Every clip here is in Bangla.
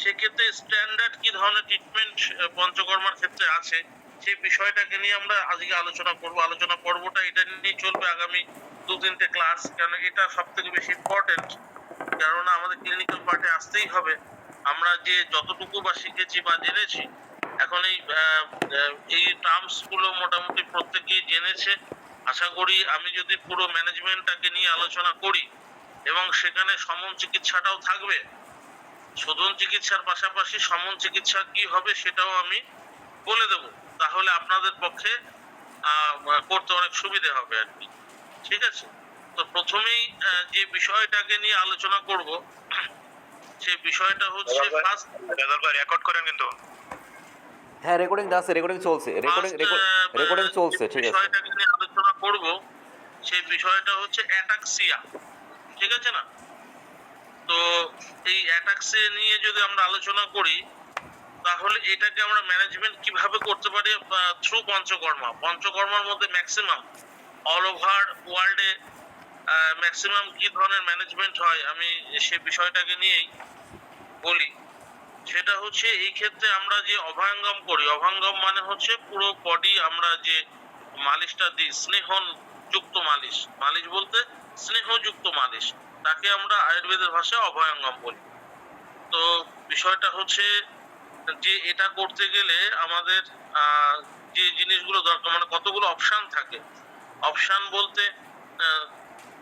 সেক্ষেত্রে স্ট্যান্ডার্ড কি ধরনের ট্রিটমেন্ট পঞ্চকর্মার ক্ষেত্রে আছে, সেই বিষয়টাকে নিয়ে আমরা আজকে আলোচনা করব। আলোচনা পর্বটা এটা নিয়ে চলবে আগামী 2-3টে ক্লাস, কারণ এটা সব থেকে বেশি ইম্পর্টেন্ট। কেননা আমাদের ক্লিনিক্যাল পার্টে আসতেই হবে। আমরা যে যতটুকু বা শিখেছি বা জেনেছি, এখন এই টার্মস গুলো মোটামুটি প্রত্যেকেই জেনেছে। আশা করি আমি যদি পুরো ম্যানেজমেন্টটাকে নিয়ে আলোচনা করি এবং সেখানে সমন চিকিৎসাটাও থাকবে, শোধন চিকিৎসার পাশাপাশি সমন চিকিৎসা কি হবে সেটাও আমি বলে দেব, তাহলে আপনাদের পক্ষে করতে অনেক সুবিধে হবে আর কি। ঠিক আছে, তো প্রথমেই যে বিষয়টাকে নিয়ে আলোচনা করব সেই বিষয়টা হচ্ছে ফার্স্ট। রেকর্ড করেন কিন্তু? হ্যাঁ, রেকর্ডিং আছে, রেকর্ডিং চলছে, রেকর্ডিং চলছে, ঠিক আছে। বিষয়টাকে নিয়ে আলোচনা করব সেই বিষয়টা হচ্ছে অ্যাটাক্সিয়া, ঠিক আছে না? তো এই অ্যাটাক্সিয়া নিয়ে যদি আমরা আলোচনা করি, তাহলে এটাকে আমরা ম্যানেজমেন্ট কিভাবে করতে পারি থ্রু পঞ্চকর্মা। পঞ্চকর্মার মধ্যে ম্যাক্সিমাম অল ওভার ওয়ার্ল্ডে ম্যাক্সিমাম কি ধরনের ম্যানেজমেন্ট হয় আমি সে বিষয়টাকে নিয়েই বলি। সেটা হচ্ছে এই ক্ষেত্রে আমরা যে অভয়ঙ্গম করি, অভয়ঙ্গম মানে হচ্ছে পুরো বডি আমরা যে মালিশটা দিই, স্নেহ যুক্ত মালিশ, মালিশ বলতে স্নেহযুক্ত মালিশ, তাকে আমরা আয়ুর্বেদের ভাষায় অভয়ঙ্গম বলি। তো বিষয়টা হচ্ছে যে এটা করতে গেলে আমাদের যে জিনিসগুলো দরকার, মানে কতগুলো অপশন থাকে। অপশন বলতে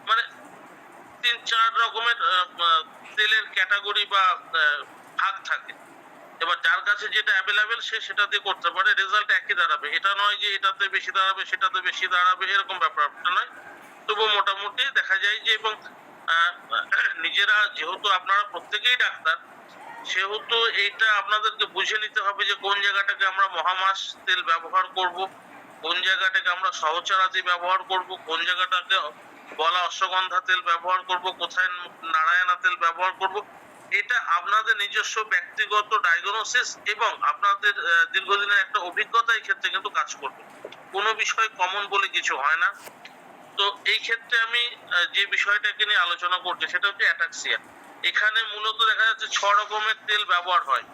মানে 3-4 রকমের তেলের ক্যাটাগরি বা ভাগ থাকে। এবার যার কাছে যেটা অ্যাভেলেবেল সে সেটা দিয়ে করতে পারে, রেজাল্ট একই দাঁড়াবে। এটা নয় যে এটাতে বেশি দাঁড়াবে সেটাতে বেশি দাঁড়াবে, এরকম ব্যাপারটা নয়। তবু মোটামুটি দেখা যায় যে, এবং নিজেরা যেহেতু আপনারা প্রত্যেকেই ডাক্তার, সেহেতু এইটা আপনাদেরকে বুঝে নিতে হবে যে কোন জায়গাটাকে আমরা মহামাস তেল ব্যবহার করব, কোন জায়গাটাকে আমরা সহচরাদি ব্যবহার করব, কোন জায়গাটাকে বলা অশ্বগন্ধা তেল ব্যবহার করব, কোথায় নারায়ণা তেল ব্যবহার করব। এটা আপনাদের নিজস্ব ব্যক্তিগত ডায়াগনোসিস এবং আপনাদের দীর্ঘদিনের একটা অভিজ্ঞতা এই ক্ষেত্রে কিন্তু কাজ করবে। কোনো বিষয় কমন বলে কিছু হয় না। তো এই ক্ষেত্রে আমি যে বিষয়টাকে নিয়ে আলোচনা করছি সেটা হচ্ছে অ্যাটাক্সিয়া। এখানে মূলত দেখা যাচ্ছে 6 রকমের তেল ব্যবহার হয়।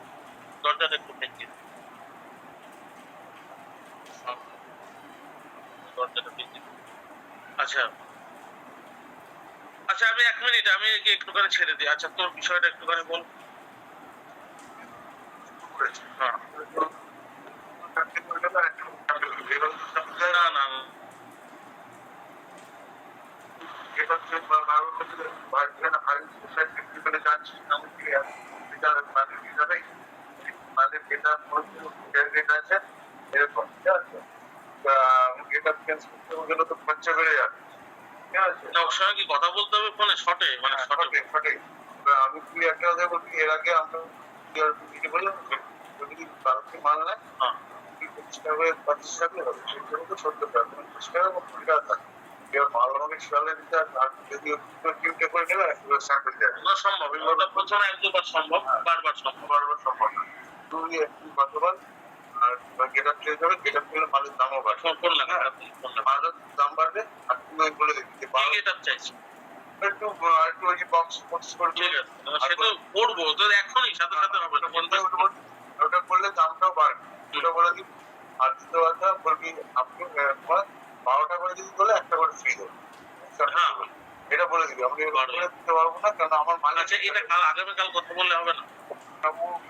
দরজাটা একটু দেখি, দরজাটা দেখি। আচ্ছা আচ্ছা, আমি 1 মিনিট, আমি একটুখানি ছেড়ে দিই। আচ্ছা, তোর বিষয়টা একটুখানি বল। হ্যাঁ, না না, এরকম ঠিক আছে, এটা চেঞ্জ করতে গেলে তো খরচা বেড়ে যাবে। ঠিক আছে, না ওর সঙ্গে কি কথা বলতে হবে ফোনে শর্টে, মানে শর্টে? আমি কি একটা কথা বলছি, এর আগে আমরা বললাম যদি ভারতকে মাল নেয় 25 টাকা 25 টাকা হবে, সেই জন্য তো 70 টাকা 25 টাকা 50 টাকা থাকে। এবার মাল আমাকে শিয়ালে দিতে আর যদি কিউটে করে নেবে একেবারে স্যাম্পল দেয় না সম্ভব, ওটা প্রথমে 1-2 বার সম্ভব, বারবার সম্ভব। বারবার সম্ভব না। তুমি একটু গতবার আর গেটার ট্রেন হবে, গেটার ট্রেনে মালের দামও বাড়বে, করলাম মালের দাম বাড়বে। আর তুমি বলে দিচ্ছি গেটআপ চাইছি একটু আর একটু ওই যে বক্স ফক্স করে, ঠিক আছে, সে তো করবো তো এখনই, সাথে সাথে হবে না। ওটা করলে দামটাও বাড়বে, ওটা বলে দিই। আর দ্বিতীয় কথা বলবি, আপনি 12টা করে যদি বলে একটা করে ফ্রি দেবো, হ্যাঁ এটা বলে দিবি। আমি দিতে পারবো না, কারণ আমার মাল আচ্ছা, এটা আগামীকাল কথা বললে হবে না?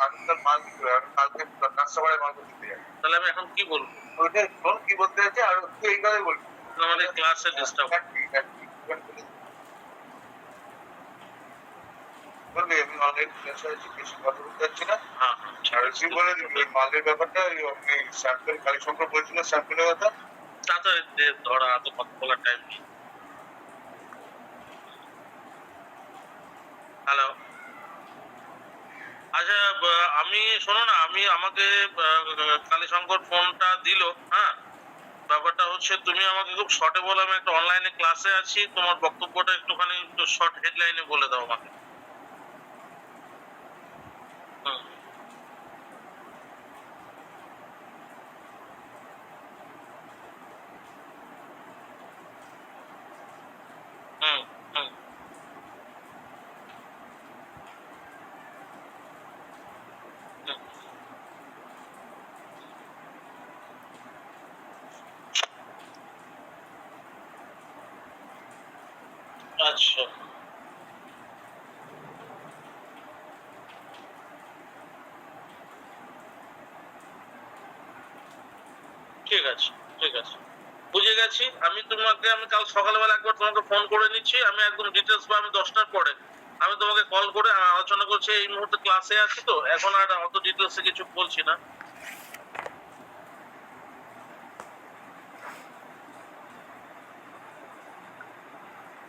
আগামীকাল মাল দিতে হবে, আমি কালকে কাস্টমারের মাল দিতে যাই। তাহলে আমি এখন কি বলবো? ওইটা শোন কি বলতে চাইছে, আর তুই এই কথাই বলবি আমাদের ক্লাসে ডিস্টার্ব বলবি। আমি অনেক বেশি কথা বলতে চাচ্ছি না। হ্যাঁ আর তুই বলে দিবি ওই মালের ব্যাপারটা, আপনি স্যাম্পল কালীশঙ্কর বলছিল স্যাম্পলের কথা, তাড়াতাড়ি ধরা, তো কথা বলার টাইম নেই। হ্যালো, আচ্ছা আমি শোনো না, আমি আমাকে কালীশঙ্কর ফোনটা দিল। হ্যাঁ, ব্যাপারটা হচ্ছে তুমি আমাকে খুব শর্টে বলো, আমি একটা অনলাইনে ক্লাসে আছি, তোমার বক্তব্যটা একটুখানি শর্ট হেডলাইনে বলে দাও আমাকে। হুম হুম হুম হুম। আচ্ছা, ঠিক আছে, ঠিক আছে, বুঝে গেছি। আমি কাল সকালবেলা একবার তোমাকে ফোন করে নিচ্ছি, আমি একদম ডিটেলস বা আমি 10টার পরে আমি তোমাকে কল করে আলোচনা করছি। এই মুহূর্তে ক্লাসে আছি তো এখন আর অত ডিটেলসে কিছু বলছি না।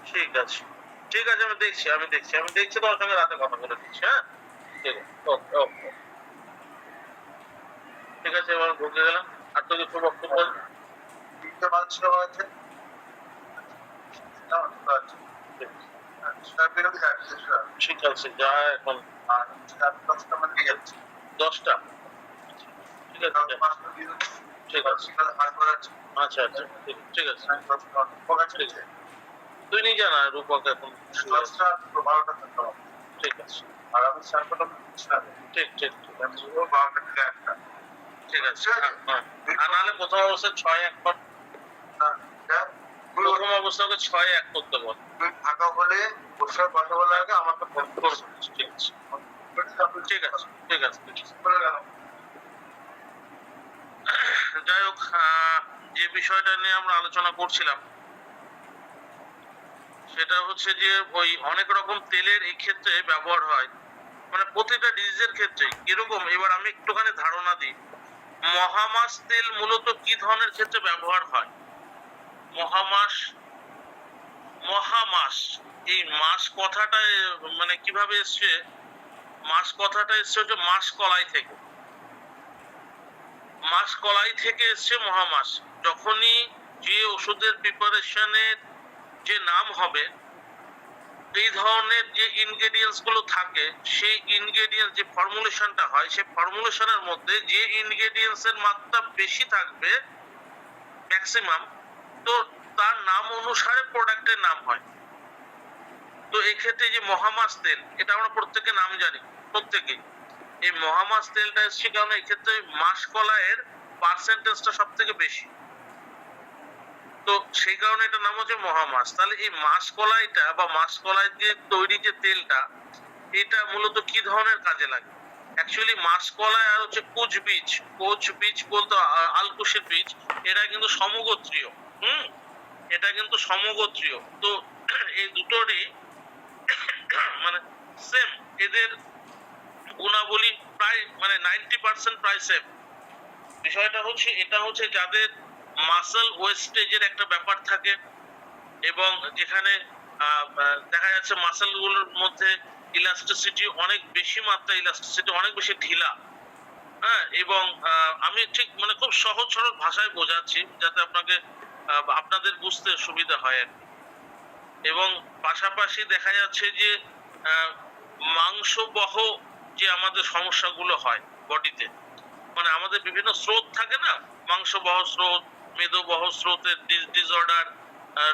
ঠিক আছে, ঠিক আছে, আমি দেখছি তোমার সঙ্গে রাতে কথা বলে দিচ্ছি। হ্যাঁ, ঠিক আছে, ওকে ওকে, ঠিক আছে, এবার ঢুকে গেলাম। আর তো কিছু বক্তব্য নেই? তিনটে মানুষ হয়েছে না, আচ্ছা। সেটার বিরুদ্ধে যাচ্ছে সেটা। ঠিক আছে, যা এখন আর চার পাঁচটা মানে নিয়ে যাচ্ছে 10টা। ঠিক আছে, কালকে যা। পাঁচটা দিয়ে দেবো। ঠিক আছে, বিকালে হাট করাচ্ছে আচ্ছা আচ্ছা, ঠিক আছে। ঠিক আছে তুই নিয়ে যা না, রূপক এখন শুয়ে আছে। 10টা 12টা থাকতে হবে। ঠিক আছে, আর আমি সার্কটা দিচ্ছি না, ঠিক ঠিক ঠিক আমি শুধু 12টা থেকে 1টা। ঠিক আছে, হ্যাঁ। আর নাহলে প্রথম অবস্থায় 6-1 কর। না, দেখ, প্রথম অবস্থা ওকে 6-1 করতে বল। তুই ফাঁকা হলে ওর সাথে কথা বলার আগে আমাকে ফোন করবো। করবি। ঠিক আছে, ঠিক আছে, ঠিক আছে, ঠিক আছে। বলে গেলাম। যাই হোক, যে বিষয়টা নিয়ে আমরা আলোচনা করছিলাম সেটা হচ্ছে যে ওই অনেক রকম তেলের এই ক্ষেত্রে ব্যবহার হয়, মানে প্রতিটা ডিজিজের ক্ষেত্রে কিরকম। এবার আমি একটুখানি ধারণা দিই। মহামাস তেল মূলত কি ধরনের ক্ষেত্রে ব্যবহার হয়? মহামাস, মহামাস, এই মাস কথাটা মানে কিভাবে এসছে? মাস কথাটা এসছে হচ্ছে মাস কলাই থেকে। মাস কলাই থেকে এসছে মহামাস। যখনই যে ওষুধের প্রিপারেশনের যে নাম হবে, এই ধরনের যে ইনগ্রেডিয়েন্টস গুলো থাকে, সেই ইনগ্রেডিয়েন্টস যে ফর্মুলেশনটা হয়, সেই ফর্মুলেশনের মধ্যে যে ইনগ্রেডিয়েন্টস এর মাত্রা বেশি থাকবে ম্যাক্সিমাম, তো তার নাম অনুসারে প্রোডাক্টের নাম হয়। তো এক্ষেত্রে যে মহামাস তেল, এটা আমরা প্রত্যেকে নাম জানি, প্রত্যেকেই। এই মহামাস তেলটা এসছে কারণ এক্ষেত্রে মাসকলাইয়ের পার্সেন্টেজটা সব থেকে বেশি, তো সেই কারণে এটার নাম হচ্ছে মহামাস। তাহলে এই মাসকলাইটা বা মাসকলাই দিয়ে তৈরি যে তেলটা, এটা মূলত কি ধরনের কাজে লাগে? অ্যাকচুয়ালি মাসকলাই আর হচ্ছে কোচ বীজ বলতে আলকুশের বীজ, এরা কিন্তু সমগোত্রীয়। এটা কিন্তু সমগোত্রীয়। তো এই দুটোরই মানে সেম, এদের গুণাবলী প্রায় মানে 90% প্রায় সেম। বিষয়টা হচ্ছে এটা হচ্ছে যাদের মাসল ওয়েস্টেজের একটা ব্যাপার থাকে, এবং যেখানে দেখা যাচ্ছে মাসল গুলোর মধ্যে ইলাস্টিসিটি অনেক বেশি, মাত্রা ইলাস্টিসিটি অনেক বেশি ঢিলা। হ্যাঁ, এবং আমি ঠিক মানে খুব সহজ সরল ভাষায় বোঝাচ্ছি যাতে আপনাদের বুঝতে সুবিধা হয় আর কি। এবং পাশাপাশি দেখা যাচ্ছে যে মাংসবহ যে আমাদের সমস্যাগুলো হয় বডিতে, মানে আমাদের বিভিন্ন স্রোত থাকে না, মাংসবহ স্রোত, মেদবহ স্রোতের ডিসঅর্ডার,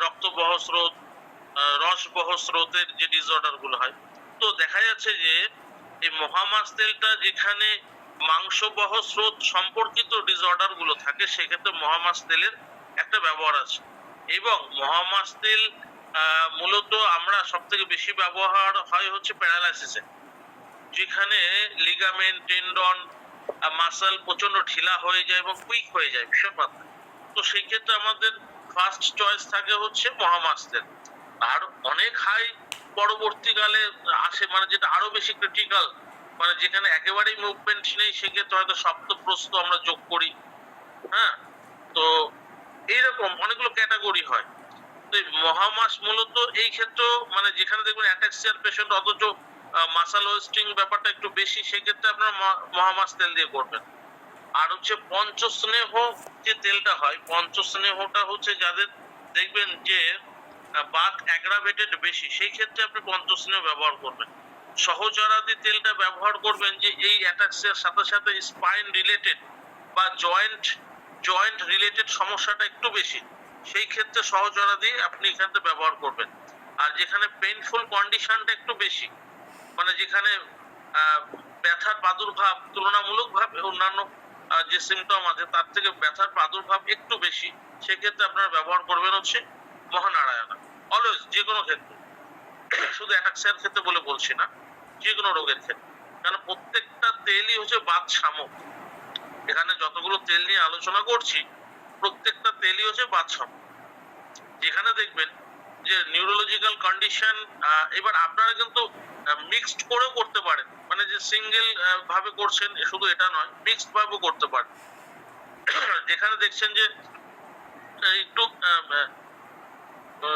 রক্তবহ স্রোত, রসবহ স্রোতের যে ডিসঅর্ডার গুলো হয়, তো দেখা যাচ্ছে যে এই মহামাস তেলটা যেখানে মাংসবহ স্রোত সম্পর্কিত ডিসঅর্ডার গুলো থাকে, সেক্ষেত্রে মহামাস তেলের একটা ব্যবহার আছে। এবং মহামাস তেল মূলত আমরা সব থেকে বেশি ব্যবহার হয় হচ্ছে প্যারালাইসিসে, যেখানে লিগামেন্ট, টেন্ডন, মাসল প্রচন্ড ঢিলা হয়ে যায় এবং কুইক হয়ে যায় ভীষণ মাত্রায়। তো সেই ক্ষেত্রে আমাদের ফার্স্ট চয়েস থাকে হচ্ছে মহামাস তেল। আর অনেক হাই পরবর্তীকালে আসে, মানে যেটা আরো বেশি ক্রিটিক্যাল, মানে যেখানে একেবারেই মুভমেন্ট নেই, সেক্ষেত্রে হয়তো সপ্তপ্রস্থ আমরা যোগ করি। হ্যাঁ, তো এইরকম অনেকগুলো ক্যাটাগরি হয়। তো এই মহামাস মূলত এই ক্ষেত্রে মানে যেখানে দেখবেন অ্যাটাক্সিয়ার পেশেন্ট অথচ মাসাল ওয়েস্টিং ব্যাপারটা একটু বেশি, সেক্ষেত্রে আপনার মহামাস তেল দিয়ে করবেন। আর হচ্ছে পঞ্চস্নেহ যে তেলটা হয়, পঞ্চস্নেহটা হচ্ছে যাদের দেখবেন যে বাত অ্যাগ্রাভেটেড বেশি, সেই ক্ষেত্রে আপনি পঞ্চস্নেহ ব্যবহার করবেন। সহচরাদি তেলটা ব্যবহার করবেন যে এই অ্যাটাক্সিয়ার সাথে সাথে স্পাইন রিলেটেড বা জয়েন্ট রিলেটেড সমস্যাটা একটু বেশি, সেই ক্ষেত্রে সহচরাদি আপনি এখানে ব্যবহার করবেন। আর যেখানে পেইনফুল কন্ডিশনটা একটু বেশি, মানে যেখানে ব্যথার প্রাদুর্ভাব তুলনামূলকভাবে অন্যান্য যে সিমটম আছে তার থেকে ব্যথার প্রাদুর্ভাব একটু বেশি, সেক্ষেত্রে আপনারা ব্যবহার করবেন হচ্ছে মহানারায়ণা। অলওয়েজ, যে কোনো ক্ষেত্রে, শুধু অ্যাটাক্সিয়ার ক্ষেত্রে বলে বলছি না, যে কোনো রোগের ক্ষেত্রে, কারণ প্রত্যেকটা তেলই হচ্ছে বাত শামক। এখানে যতগুলো তেল নিয়ে আলোচনা করছি প্রত্যেকটা তেলই হচ্ছে বাত শামক। যেখানে দেখবেন যে নিউরোলজিক্যাল কন্ডিশন, এবার আপনারা কিন্তু মিক্সড করেও করতে পারেন, মানে যে সিঙ্গেল ভাবে করছেন শুধু এটা নয়, মিক্সড ভাবেও করতে পারেন। যেখানে দেখছেন যে একটু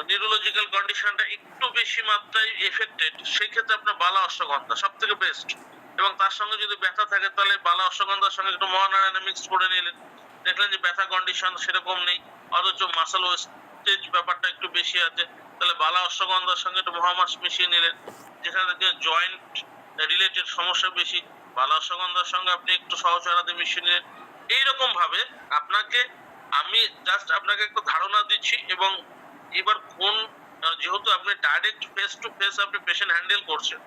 নিউরোলজিক্যাল কন্ডিশনটা একটু বেশি মাত্রায় এফেক্টেড, সেই ক্ষেত্রে আপনার বালা অশ্বগন্ধা সব থেকে বেস্ট। এবং তার সঙ্গে যদি ব্যথা থাকে তাহলে বালা অশ্বগন্ধার সঙ্গে একটু মহানারায়ণা মিক্স করে নিলেন, দেখলেন যে ব্যথা কন্ডিশন সেরকম নেই, অথচ মাসেল ওয়েস্টেজ ব্যাপারটা একটু বেশি আছে, তাহলে বালা অশ্বগন্ধার সঙ্গে একটু মহামাস মিশিয়ে নিলেন। যেখানে দেখবেন জয়েন্ট রিলেটেড সমস্যা বেশি, বালা অশ্বগন্ধার সঙ্গে আপনি একটু সহচরাতে মিশিয়ে নিলেন। এইরকম ভাবে আপনাকে, আমি জাস্ট আপনাকে একটু ধারণা দিচ্ছি। এবং এবার কোন, যেহেতু আপনি ডাইরেক্ট ফেস টু ফেস আপনি পেশেন্ট হ্যান্ডেল করছেন,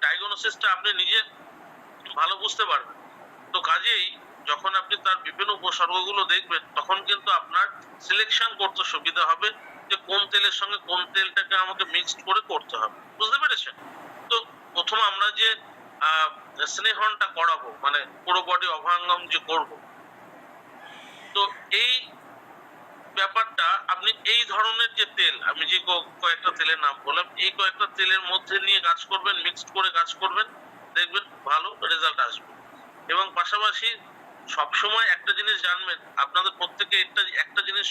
ডায়াগনোসিসটা আপনি নিজে ভালো বুঝতে পারবেন। তো কাজেই যখন আপনি তার বিভিন্ন উপসর্গগুলো দেখবেন তখন কিন্তু আপনার সিলেকশন করতে সুবিধা হবে যে কোন তেলের সঙ্গে কোন তেলটাকে আমাকে মিক্সড করে করতে হবে, বুঝতে পেরেছেন? তো প্রথম আমরা যে স্নেহনটা করাবো, মানে পুরো বডি অভয়ঙ্গম যে করব, তো এই ব্যাপারটা আপনি এই ধরনের যে তেল, আমি যে কয়েকটা তেলের নাম বললাম, এই কয়েকটা তেলের মধ্যে নিয়ে কাজ করবেন, মিক্সড করে কাজ করবেন, দেখবেন ভালো রেজাল্ট আসবে। এবং পাশাপাশি সবসময় একটা জিনিস জানবেন, আপনাদের প্রত্যেকে একটা জিনিস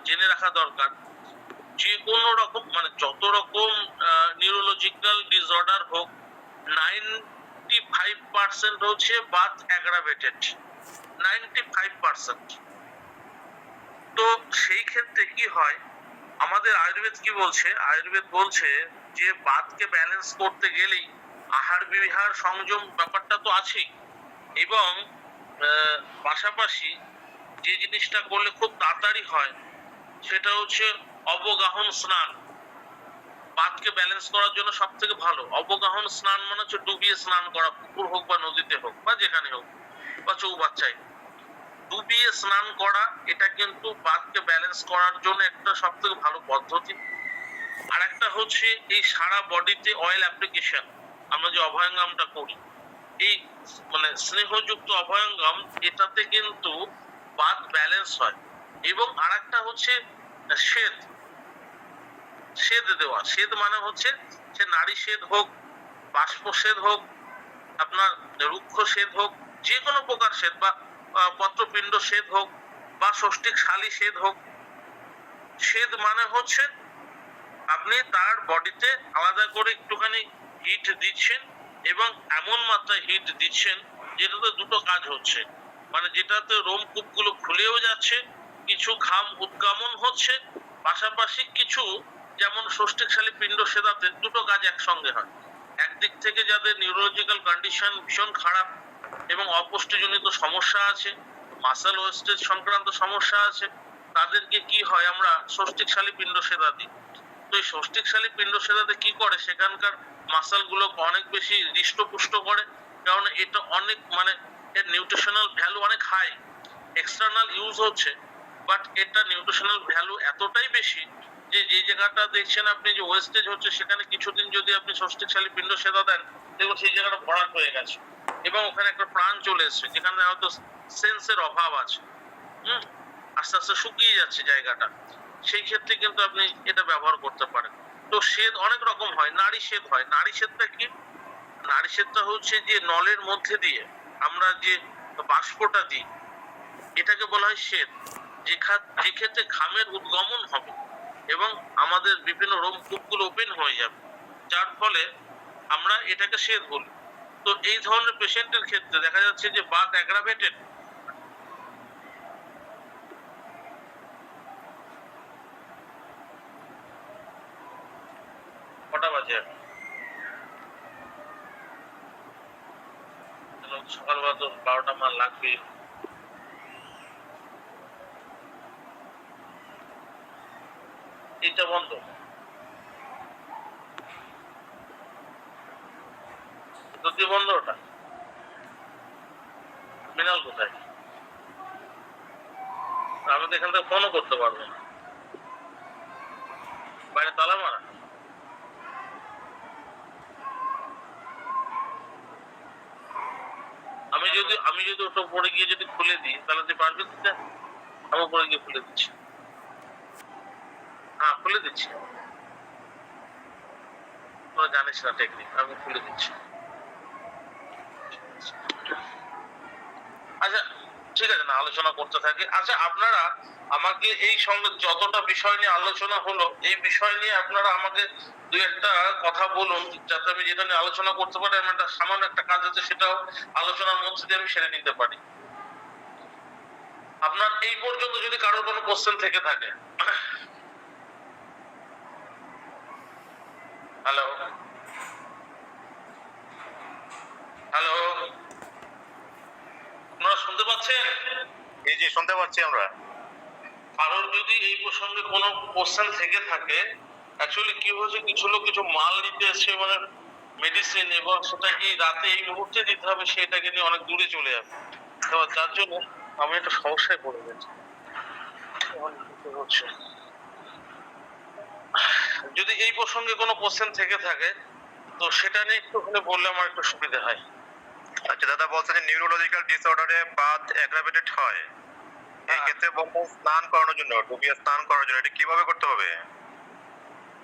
জেনে রাখা দরকার, যে কোনো রকম, মানে যত রকম নিউরোলজিক্যাল ডিসঅর্ডার হোক, 95% হচ্ছে বাত অ্যাগ্রাভেটেড, 95%। তো সেই ক্ষেত্রে কি হয়, আমাদের আয়ুর্বেদ কি বলছে, আয়ুর্বেদ বলছে যে বাতকে ব্যালেন্স করতে গেলেই আহার বিহার সংযম ব্যাপারটা তো আছেই, এবং পাশাপাশি যে জিনিসটা করলে খুব তাড়াতাড়ি হয় সেটা হচ্ছে অবগাহন স্নান। বাতকে ব্যালেন্স করার জন্য সব থেকে ভালো অবগাহন স্নান, মানে হচ্ছে ডুবিয়ে স্নান করা, পুকুর হোক বা নদীতে হোক বা যেখানে হোক, বা চৌবাচ্চায় ডুবিয়ে স্নান করা, এটা কিন্তু বাতকে ব্যালেন্স করার জন্য একটা সব থেকে ভালো পদ্ধতি। আর একটা হচ্ছে এই সারা বডিতে অয়েল অ্যাপ্লিকেশন, আমরা যে অভয়ঙ্গমটা করি, এই মানে স্নেহযুক্ত অভয়ঙ্গম, এটাতে কিন্তু বাত ব্যালেন্স হয়। এবং আর একটা হচ্ছে শ্বেদ, শ্বেদ দেওয়া। শ্বেদ মানে হচ্ছে সে নারী শ্বেদ হোক, বাষ্প শ্বেদ হোক, আপনার রুক্ষ শ্বেদ হোক, যে কোনো প্রকার শ্বেদ, বা পত্রপিণ্ড শ্বেদ হোক, বা ষষ্ঠিক শালী শ্বেদ হোক। শ্বেদ মানে হচ্ছে আপনি তার বডিতে আলাদা করে একটুখানি হিট দিচ্ছেন, এবং এমন মাত্রায় হিট দিচ্ছেন যেটাতে দুটো কাজ হচ্ছে, মানে যেটাতে রোমকূপগুলো খুলেও যাচ্ছে, কিছু ঘাম উদ্গামন হচ্ছে, পাশাপাশি কিছু, যেমন ষষ্ঠিকশালী পিণ্ড সেদাতে দুটো কাজ একসঙ্গে হয়। একদিক থেকে যাদের নিউরোলজিক্যাল কন্ডিশন ভীষণ খারাপ এবং অপুষ্টিজনিত সমস্যা আছে, মাসেল ওয়েস্টেজ সংক্রান্ত সমস্যা আছে, তাদেরকে কি হয়, আমরা ষষ্ঠিকশালী পিণ্ড সেদা দিই। তো এই ষষ্ঠিকশালী পিণ্ড সেদাতে কি করে, সেখানকার মাসেল গুলোকে অনেক বেশি হৃষ্টপুষ্ট করে, কারণ এটা অনেক, মানে এর নিউট্রিশনাল ভ্যালু অনেক হাই, এক্সটার্নাল ইউজ হচ্ছে, বাট এটা নিউট্রিশনাল ভ্যালু এতটাই বেশি যে যে জায়গাটা দেখছেন আপনি যে ওয়েস্টেজ হচ্ছে, সেখানে কিছুদিন যদি আপনি ষষ্ঠিকশালী পিণ্ড সেদা দেন, দেখুন সেই জায়গাটা ভরাট হয়ে গেছে এবং ওখানে একটা প্রাণ চলে এসছে, যেখানে হয়তো সেন্সের অভাব আছে, আস্তে আস্তে শুকিয়ে যাচ্ছে জায়গাটা। সেই ক্ষেত্রে কিন্তু আপনি এটা ব্যবহার করতে পারেন। তো শ্বেদ অনেক রকম হয়, নারী শ্বেদ হয়। নারী শ্বেদটা কি, নারী শ্বেদটা হচ্ছে যে নলের মধ্যে দিয়ে আমরা যে বাষ্পটা দিই, এটাকে বলা হয় শ্বেদ। যে ক্ষেত্রে ঘামের উদ্গমন হবে এবং আমাদের বিভিন্ন রোমকূপগুলো ওপেন হয়ে যাবে, যার ফলে আমরা এটাকে শ্বেদ বলি। তো এই ধরনের পেশেন্টের ক্ষেত্রে দেখা যাচ্ছে যে বাত অ্যাগ্রাভেটেড, কটা বাজে সকালবেলা, তো 12টা মাল লাগবে। এটা বন্ধ, তো দিয়ে বন্ধ ওটা? মৃণাল কোথায়? আমি তো এখান থেকে ফোনও করতে পারবো না, বাইরে তালা মারা। আমি যদি ওটা পরে গিয়ে যদি খুলে দিই তাহলে তুই পারবি দিতে? আমি পরে গিয়ে খুলে দিচ্ছি। হ্যাঁ, খুলে দিচ্ছি। তোরা জানিস না টেকনিক, আমি খুলে দিচ্ছি। আচ্ছা ঠিক আছে, না আলোচনা করতে থাকি। আচ্ছা আপনারা আমাকে এই সঙ্গে যতটা বিষয় নিয়ে আলোচনা হলো, এই বিষয় নিয়ে আপনারা আমাকে দুই একটা কথা বলুন, যাতে আমি যেটা নিয়ে আলোচনা করতে পারি, আমার একটা সামান্য একটা কাজ আছে, সেটাও আলোচনার মধ্যে দিয়ে আমি সেরে নিতে পারি। আপনার এই পর্যন্ত যদি কারোর কোনো কোশ্চেন থেকে থাকে। হ্যালো হ্যালো, আপনারা শুনতে পাচ্ছেন? এই যে শুনতে পাচ্ছি আমরা। কারোর যদি এই প্রসঙ্গে কোনো কোশ্চেন থেকে থাকে, অ্যাকচুয়ালি কি হয়েছে, কিছু লোক কিছু মাল নিতে এসছে, মানে মেডিসিন, এবং সেটা কি রাতে এই মুহূর্তে দিতে হবে সেটাকে নিয়ে অনেক দূরে চলে যাবে। তো যার জন্য আমি একটা সমস্যায় পড়ে গেছি। যদি এই প্রসঙ্গে কোনো কোশ্চেন থেকে থাকে তো সেটা নিয়ে একটুখানি বললে আমার একটু সুবিধা হয়। আচ্ছা দাদা বলছেন যে নিউরোলজিক্যাল ডিসঅর্ডারে বাত অ্যাগ্রাভেটেড হয়, এই ক্ষেত্রে বলবো স্নান করানোর জন্য, ডুবিয়ে স্নান করার জন্য, এটা কিভাবে করতে হবে?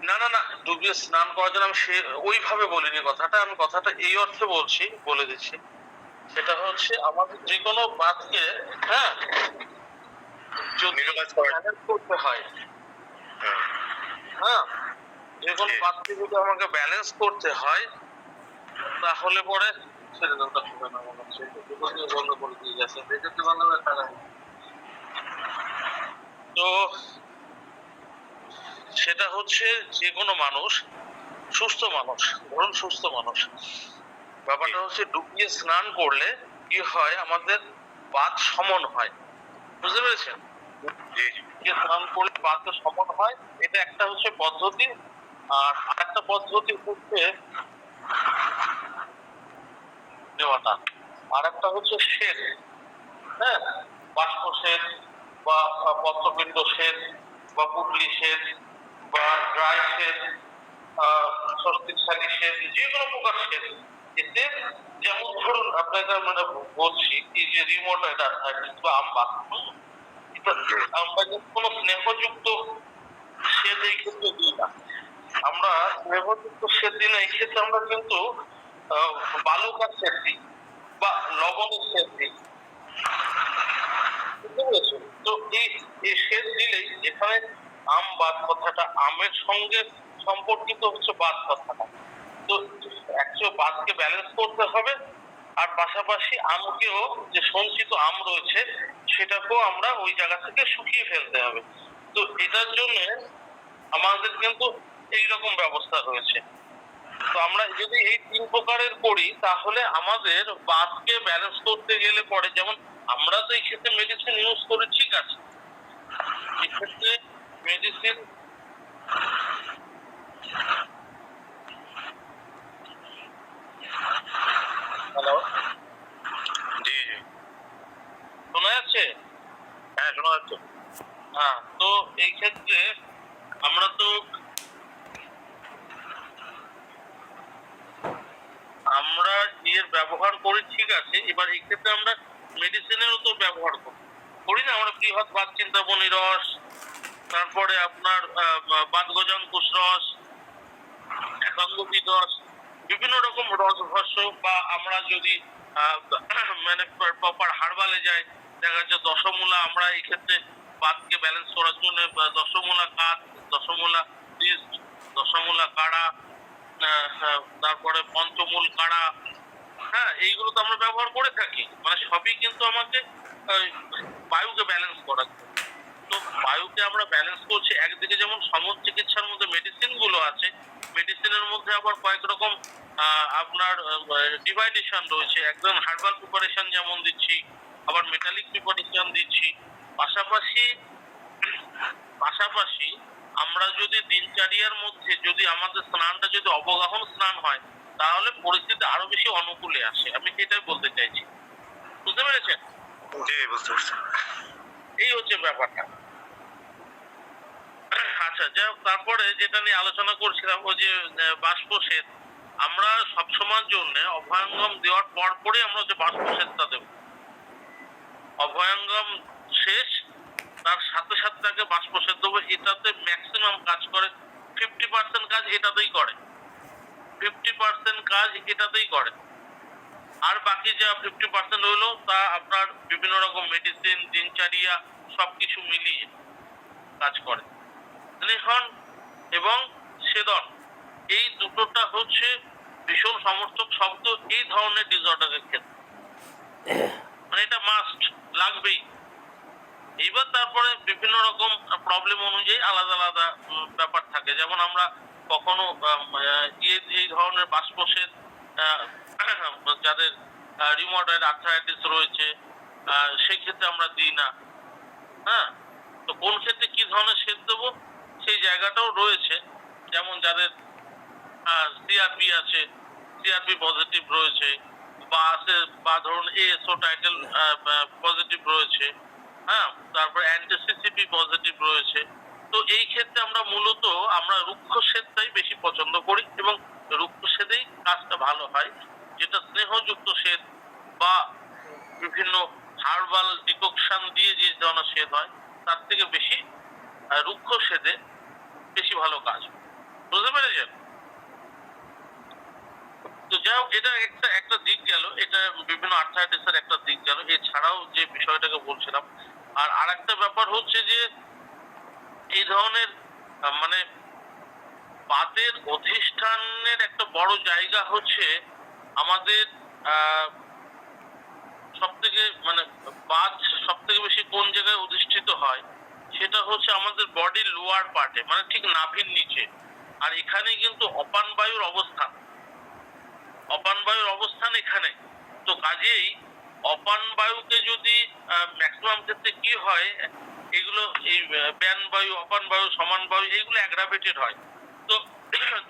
না না না, ডুবিয়ে স্নান করার জন্য আমি সে ওইভাবে বলিনি কথাটা, আমি কথাটা এই অর্থে বলছি, বলে দিচ্ছি। সেটা হচ্ছে আমাদের যে কোনো বাতকে, হ্যাঁ, যদি ব্যালেন্স করতে হয়, হ্যাঁ, যে কোনো বাতকে যদি আমাকে ব্যালেন্স করতে হয়, তাহলে পরে ছেড়ে দাও, ওটা শুনে না মনে হচ্ছে বন্ধ করে দিয়ে গেছে, দেখতে বন্ধ করে টাকা। তো সেটা হচ্ছে যে কোনো মানুষ, সুস্থ মানুষ, ধরুন সুস্থ মানুষ, ব্যাপারটা হচ্ছে ডুবিয়ে স্নান করলে কি হয়, আমাদের বাত সমন হয়, বুঝতে পেরেছেন? ডুবিয়ে স্নান করলে বাত সমন হয়, এটা একটা হচ্ছে পদ্ধতি। আর আরেকটা পদ্ধতি হচ্ছে নেওয়াটা, আর একটা হচ্ছে সেচ, হ্যাঁ, বাষ্প সেচ বা পত্রপিণ্ড সেচ বা পুটলি সেচ বা ড্রাই সেচ, স্বস্তিশালী সেচ, যে কোনো প্রকার সেচ। এতে যেমন ধরুন আপনাকে আমরা বলছি কি যে রিমোটাইটাইটিস বা আমবাত, আমরা কিন্তু কোনো স্নেহযুক্ত সেচ এই ক্ষেত্রে দিই না। আমরা স্নেহযুক্ত সেচ দিই না, এই ক্ষেত্রে আমরা কিন্তু বালুকার সেচ দিই বা লবণের সেচ দিই, বুঝতে পেরেছেন? তো এই সেচ দিলেই এখানে আম বাত কথাটা, আমের সঙ্গে সম্পর্কিত হচ্ছে বাত কথাটা। তো অ্যাকচুয়ালি বাতকে ব্যালেন্স করতে হবে, আর পাশাপাশি আমকেও, যে সঞ্চিত আম রয়েছে সেটাকেও আমরা ওই জায়গা থেকে শুকিয়ে ফেলতে হবে। তো এটার জন্য আমাদের কিন্তু এইরকম ব্যবস্থা রয়েছে। তো আমরা যদি এই তিন প্রকারের করি তাহলে আমাদের বাতকে ব্যালেন্স করতে গেলে পরে, যেমন আমরা তো এই ক্ষেত্রে মেডিসিন ইউজ করি, ঠিক আছে, এক্ষেত্রে মেডিসিন, হ্যালো, জি জি, শোনা যাচ্ছে? হ্যাঁ শোনা যাচ্ছে। হ্যাঁ, তো এই ক্ষেত্রে আমরা তো আমরা এর ব্যবহার করি, ঠিক আছে, এবার এই ক্ষেত্রে আমরা মেডিসিনেরও তো ব্যবহার করি না, আমরা বৃহৎ বাত চিন্তামণি রস, তারপরে আপনার বাতগজাঙ্কুশ রস, একাঙ্গবীর রস, বিভিন্ন রকম রসভস্য, বা আমরা যদি মানে প্রপার হার্বালে যাই, দেখা যাচ্ছে দশমূলা, আমরা এই ক্ষেত্রে বাতকে ব্যালেন্স করার জন্য দশমূলা কাঠ, দশমূলা বীজ, দশমূলা কাড়া, তারপরে পঞ্চমূল কাড়া, হ্যাঁ, এইগুলো তো আমরা ব্যবহার করে থাকি, মানে সবই কিন্তু আমাকে বায়ুকে ব্যালেন্স করার জন্য। তো বায়ুকে আমরা ব্যালেন্স করছি, একদিকে যেমন সমন চিকিৎসার মধ্যে মেডিসিন গুলো আছে, মেডিসিনের মধ্যে আবার কয়েক রকম আপনার ডিভাইডেশন রয়েছে, একদম হার্বাল প্রিপারেশন যেমন দিচ্ছি, আবার মেটালিক প্রিপারেশন দিচ্ছি, পাশাপাশি পাশাপাশি আমরা যদি দিনচর্যার মধ্যে যদি আমাদের স্নানটা যদি অবগাহন স্নান হয়, তাহলে পরিস্থিতি আরো বেশি অনুকূলে আসে। আমি সেটাই বলতে চাইছি, বুঝতে পেরেছেন? জি, বুঝতে পারছি। এই হচ্ছে ব্যাপারটা। আচ্ছা, যাই হোক, তারপরে যেটা নিয়ে আলোচনা করছিলাম ওই যে বাষ্প সেচ, আমরা সবসময়ের জন্য অভয়ঙ্গম দেওয়ার পর পরে আমরা যে বাষ্প সেচটা দেবো, অভয়ঙ্গম শেষ তার সাথে সাথে তাকে বাষ্প সেচ দেবো। এটাতে ম্যাক্সিমাম কাজ করে, 50% কাজ এটাতেই করে, 50% কাজ এটাতেই করে। আর বাকি যা 50% হলো তা আপনার বিভিন্ন রকম মেডিসিন, দিনচারিয়া সবকিছু মিলিয়ে কাজ করে। স্নেহন এবং সেদন, এই দুটোটা হচ্ছে ভীষণ সমর্থক শব্দ এই ধরনের ডিসঅর্ডারের ক্ষেত্রে, মানে এটা মাস্ট লাগবেই। এইবার তারপরে বিভিন্ন রকম প্রবলেম অনুযায়ী আলাদা আলাদা ব্যাপার থাকে। যেমন আমরা কখনো এই ধরনের বাষ্পসেচ যাদের রিউমাটয়েড আর্থ্রাইটিস রয়েছে সেই ক্ষেত্রে আমরা দিই না। হ্যাঁ, তো কোন ক্ষেত্রে কি ধরনের সেচ দেবো সেই জায়গাটাও রয়েছে। যেমন যাদের সিআরপি আছে, সিআরপি পজিটিভ রয়েছে, বা ধরুন এএসও টাইটেল পজিটিভ রয়েছে, হ্যাঁ, তারপর অ্যান্টিসিসিপি পজিটিভ রয়েছে। তো এই ক্ষেত্রে আমরা মূলত আমরা রুক্ষ সেচটাই বেশি পছন্দ করি এবং রুক্ষ সেচেই কাজটা ভালো হয়। যেটা স্নেহযুক্ত সেচ বা বিভিন্ন হার্বাল ডিককশন দিয়ে যে ধরনের সেচ হয় তার থেকে বেশি রুক্ষ সেচে বেশি ভালো কাজ, বুঝতে পেরেছেন? তো যাই হোক, এটা একটা দিক গেল, এটা বিভিন্ন আর্থ্রাইটিসের একটা দিক গেল। এছাড়াও যে বিষয়টাকে বলছিলাম, আর আরেকটা ব্যাপার হচ্ছে যে এই ধরনের মানে বাতের অধিষ্ঠানের একটা বড় জায়গা হচ্ছে আমাদের সব থেকে মানে বাত সব থেকে বেশি কোন জায়গায় অধিষ্ঠিত হয় সেটা হচ্ছে আমাদের বডির লোয়ার পার্টে, মানে ঠিক নাভির নিচে। আর এখানে কিন্তু অপান বায়ুর অবস্থান, অপান বায়ুর অবস্থান এখানে। তো কাজেই অপান বায়ুকে যদি ম্যাক্সিমাম ক্ষেত্রে কি হয়, এগুলো এই ব্যান বায়ু, অপান বায়ু, সমান বায়ু এইগুলো অ্যাগ্রাভেটেড হয়। তো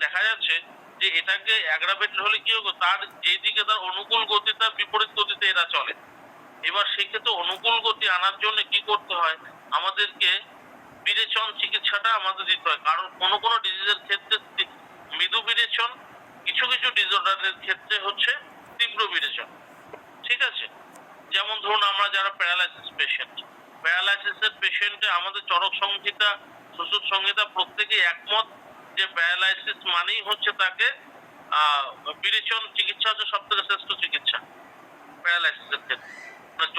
দেখা যাচ্ছে যে এটাকে অ্যাগ্রাভেটেড হলে কি হবে, তার যেদিকে তার অনুকূল গতি তার বিপরীত গতিতে এরা চলে। এবার সেক্ষেত্রে অনুকূল গতি আনার জন্য কি করতে হয়, আমাদেরকে বিরেচন চিকিৎসাটা আমাদের দিতে হয়। কারণ কোনো কোনো ডিজিজের ক্ষেত্রে মৃদু বিরেচন, কিছু কিছু ডিসঅর্ডারের ক্ষেত্রে হচ্ছে তীব্র বিরেচন। ঠিক আছে? যেমন ধরুন আমরা যারা প্যারালাইসিস পেশেন্ট, প্যারালাইসিসের পেশেন্টে আমাদের চরক সংহিতা, সুশ্রুত সংহিতা প্রত্যেকেই একমত যে প্যারালাইসিস মানেই হচ্ছে তাকে বিরেচন চিকিৎসা হচ্ছে সব থেকে শ্রেষ্ঠ চিকিৎসা প্যারালাইসিসের ক্ষেত্রে।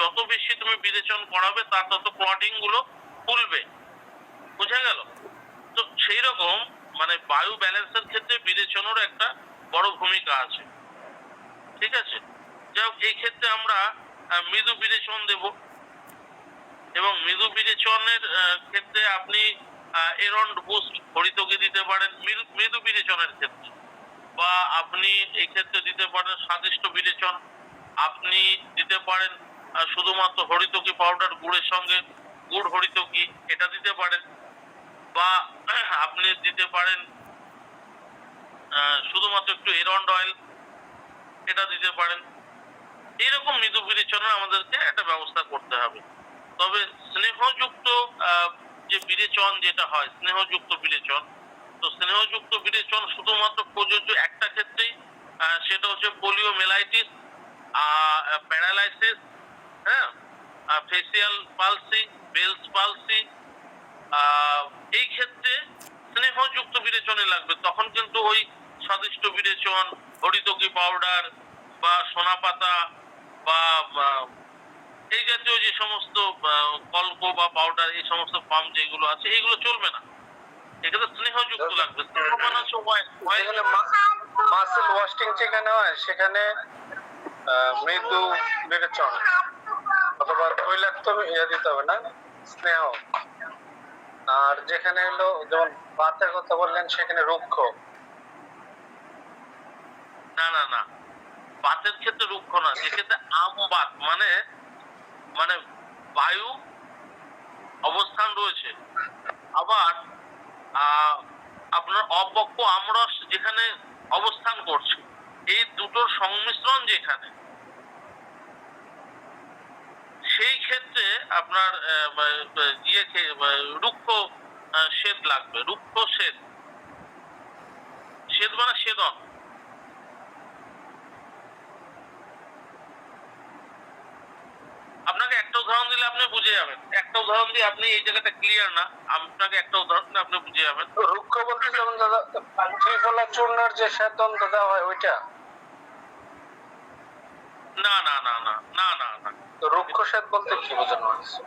যত বেশি তুমি বিরেচন করাবে তার তত ক্লটিং গুলো খুলবে, বোঝা গেল? তো সেই রকম মানে বায়ু ব্যালেন্সের ক্ষেত্রে বিরেচনেরও একটা বড় ভূমিকা আছে। ঠিক আছে? যাই হোক, এই ক্ষেত্রে আমরা মৃদু বিরেচন দেব এবং মৃদু বিরেচনের ক্ষেত্রে আপনি এরন্ড বুস্ট হরিতকি দিতে পারেন মৃদু বিরেচনের ক্ষেত্রে, বা আপনি এই ক্ষেত্রে দিতে পারেন স্বাদিষ্ট বিরেচন, আপনি দিতে পারেন শুধুমাত্র হরিতকি পাউডার গুড়ের সঙ্গে গুড় হরিতকি এটা দিতে পারেন, বা আপনি দিতে পারেন শুধুমাত্র একটু এরন্ড অয়েল এটা দিতে পারেন। এইরকম মৃদু বিরেচনের আমাদেরকে একটা ব্যবস্থা করতে হবে। তবে স্নেহযুক্ত যে বিরেচন যেটা হয়, স্নেহযুক্ত বিরেচন, তো স্নেহযুক্ত বিরেচন শুধুমাত্র প্রযোজ্য একটা ক্ষেত্রেই, সেটা হচ্ছে পোলিওমেলাইটিস, প্যারালাইসিস, হ্যাঁ, ফেসিয়াল পালসি, বেলস পালসি, এই ক্ষেত্রে স্নেহযুক্ত বিরেচনে লাগবে। তখন কিন্তু ওই স্বাদিষ্ট বিরেচন, হরিতকি পাউডার বা সোনা পাতা বা এই জাতীয় যে সমস্ত কল্প বা পাউডার, এই সমস্ত পাম্প যেগুলো আছে এইগুলো চলবে না। এখানে স্নেহযুক্ত লাগবে। যেখানে মাসেল ওয়াশিং যেখানে হয় সেখানে মৃদু বিরেচন অথবা তৈলাক্ত দিতে হবে না, স্নেহ। আর যেখানে হলো যেমন বাতের কথা বললেন সেখানে রুক্ষ। না না না, বাতের ক্ষেত্রে রুক্ষ না, যেক্ষেত্রে আমবাত মানে মানে বায়ু অবস্থান রয়েছে, আবার আপনার অপক্ষ আমরস যেখানে অবস্থান করছে, এই দুটোর সংমিশ্রণ যেখানে, সেই ক্ষেত্রে আপনার রুক্ষ শ্বেত লাগবে। রুক্ষ শ্বেত, শ্বেত মানে সেদন। আপনাকে একটা উদাহরণ দিলে আপনি বুঝে যাবেন, একটা উদাহরণ দিয়ে আপনি এই জায়গাটা ক্লিয়ার না, আপনাকে একটা উদাহরণ দিলে আপনি বুঝে যাবেন। রুক্ষ বলতে যেমন দাদা ত্রিফলা চূর্ণের যে সেদ্ধন্ত দেওয়া হয় ওইটা? না না না না না না না, তো রুক্ষ শ্বেত বলতে কি বোঝানো হয়েছে?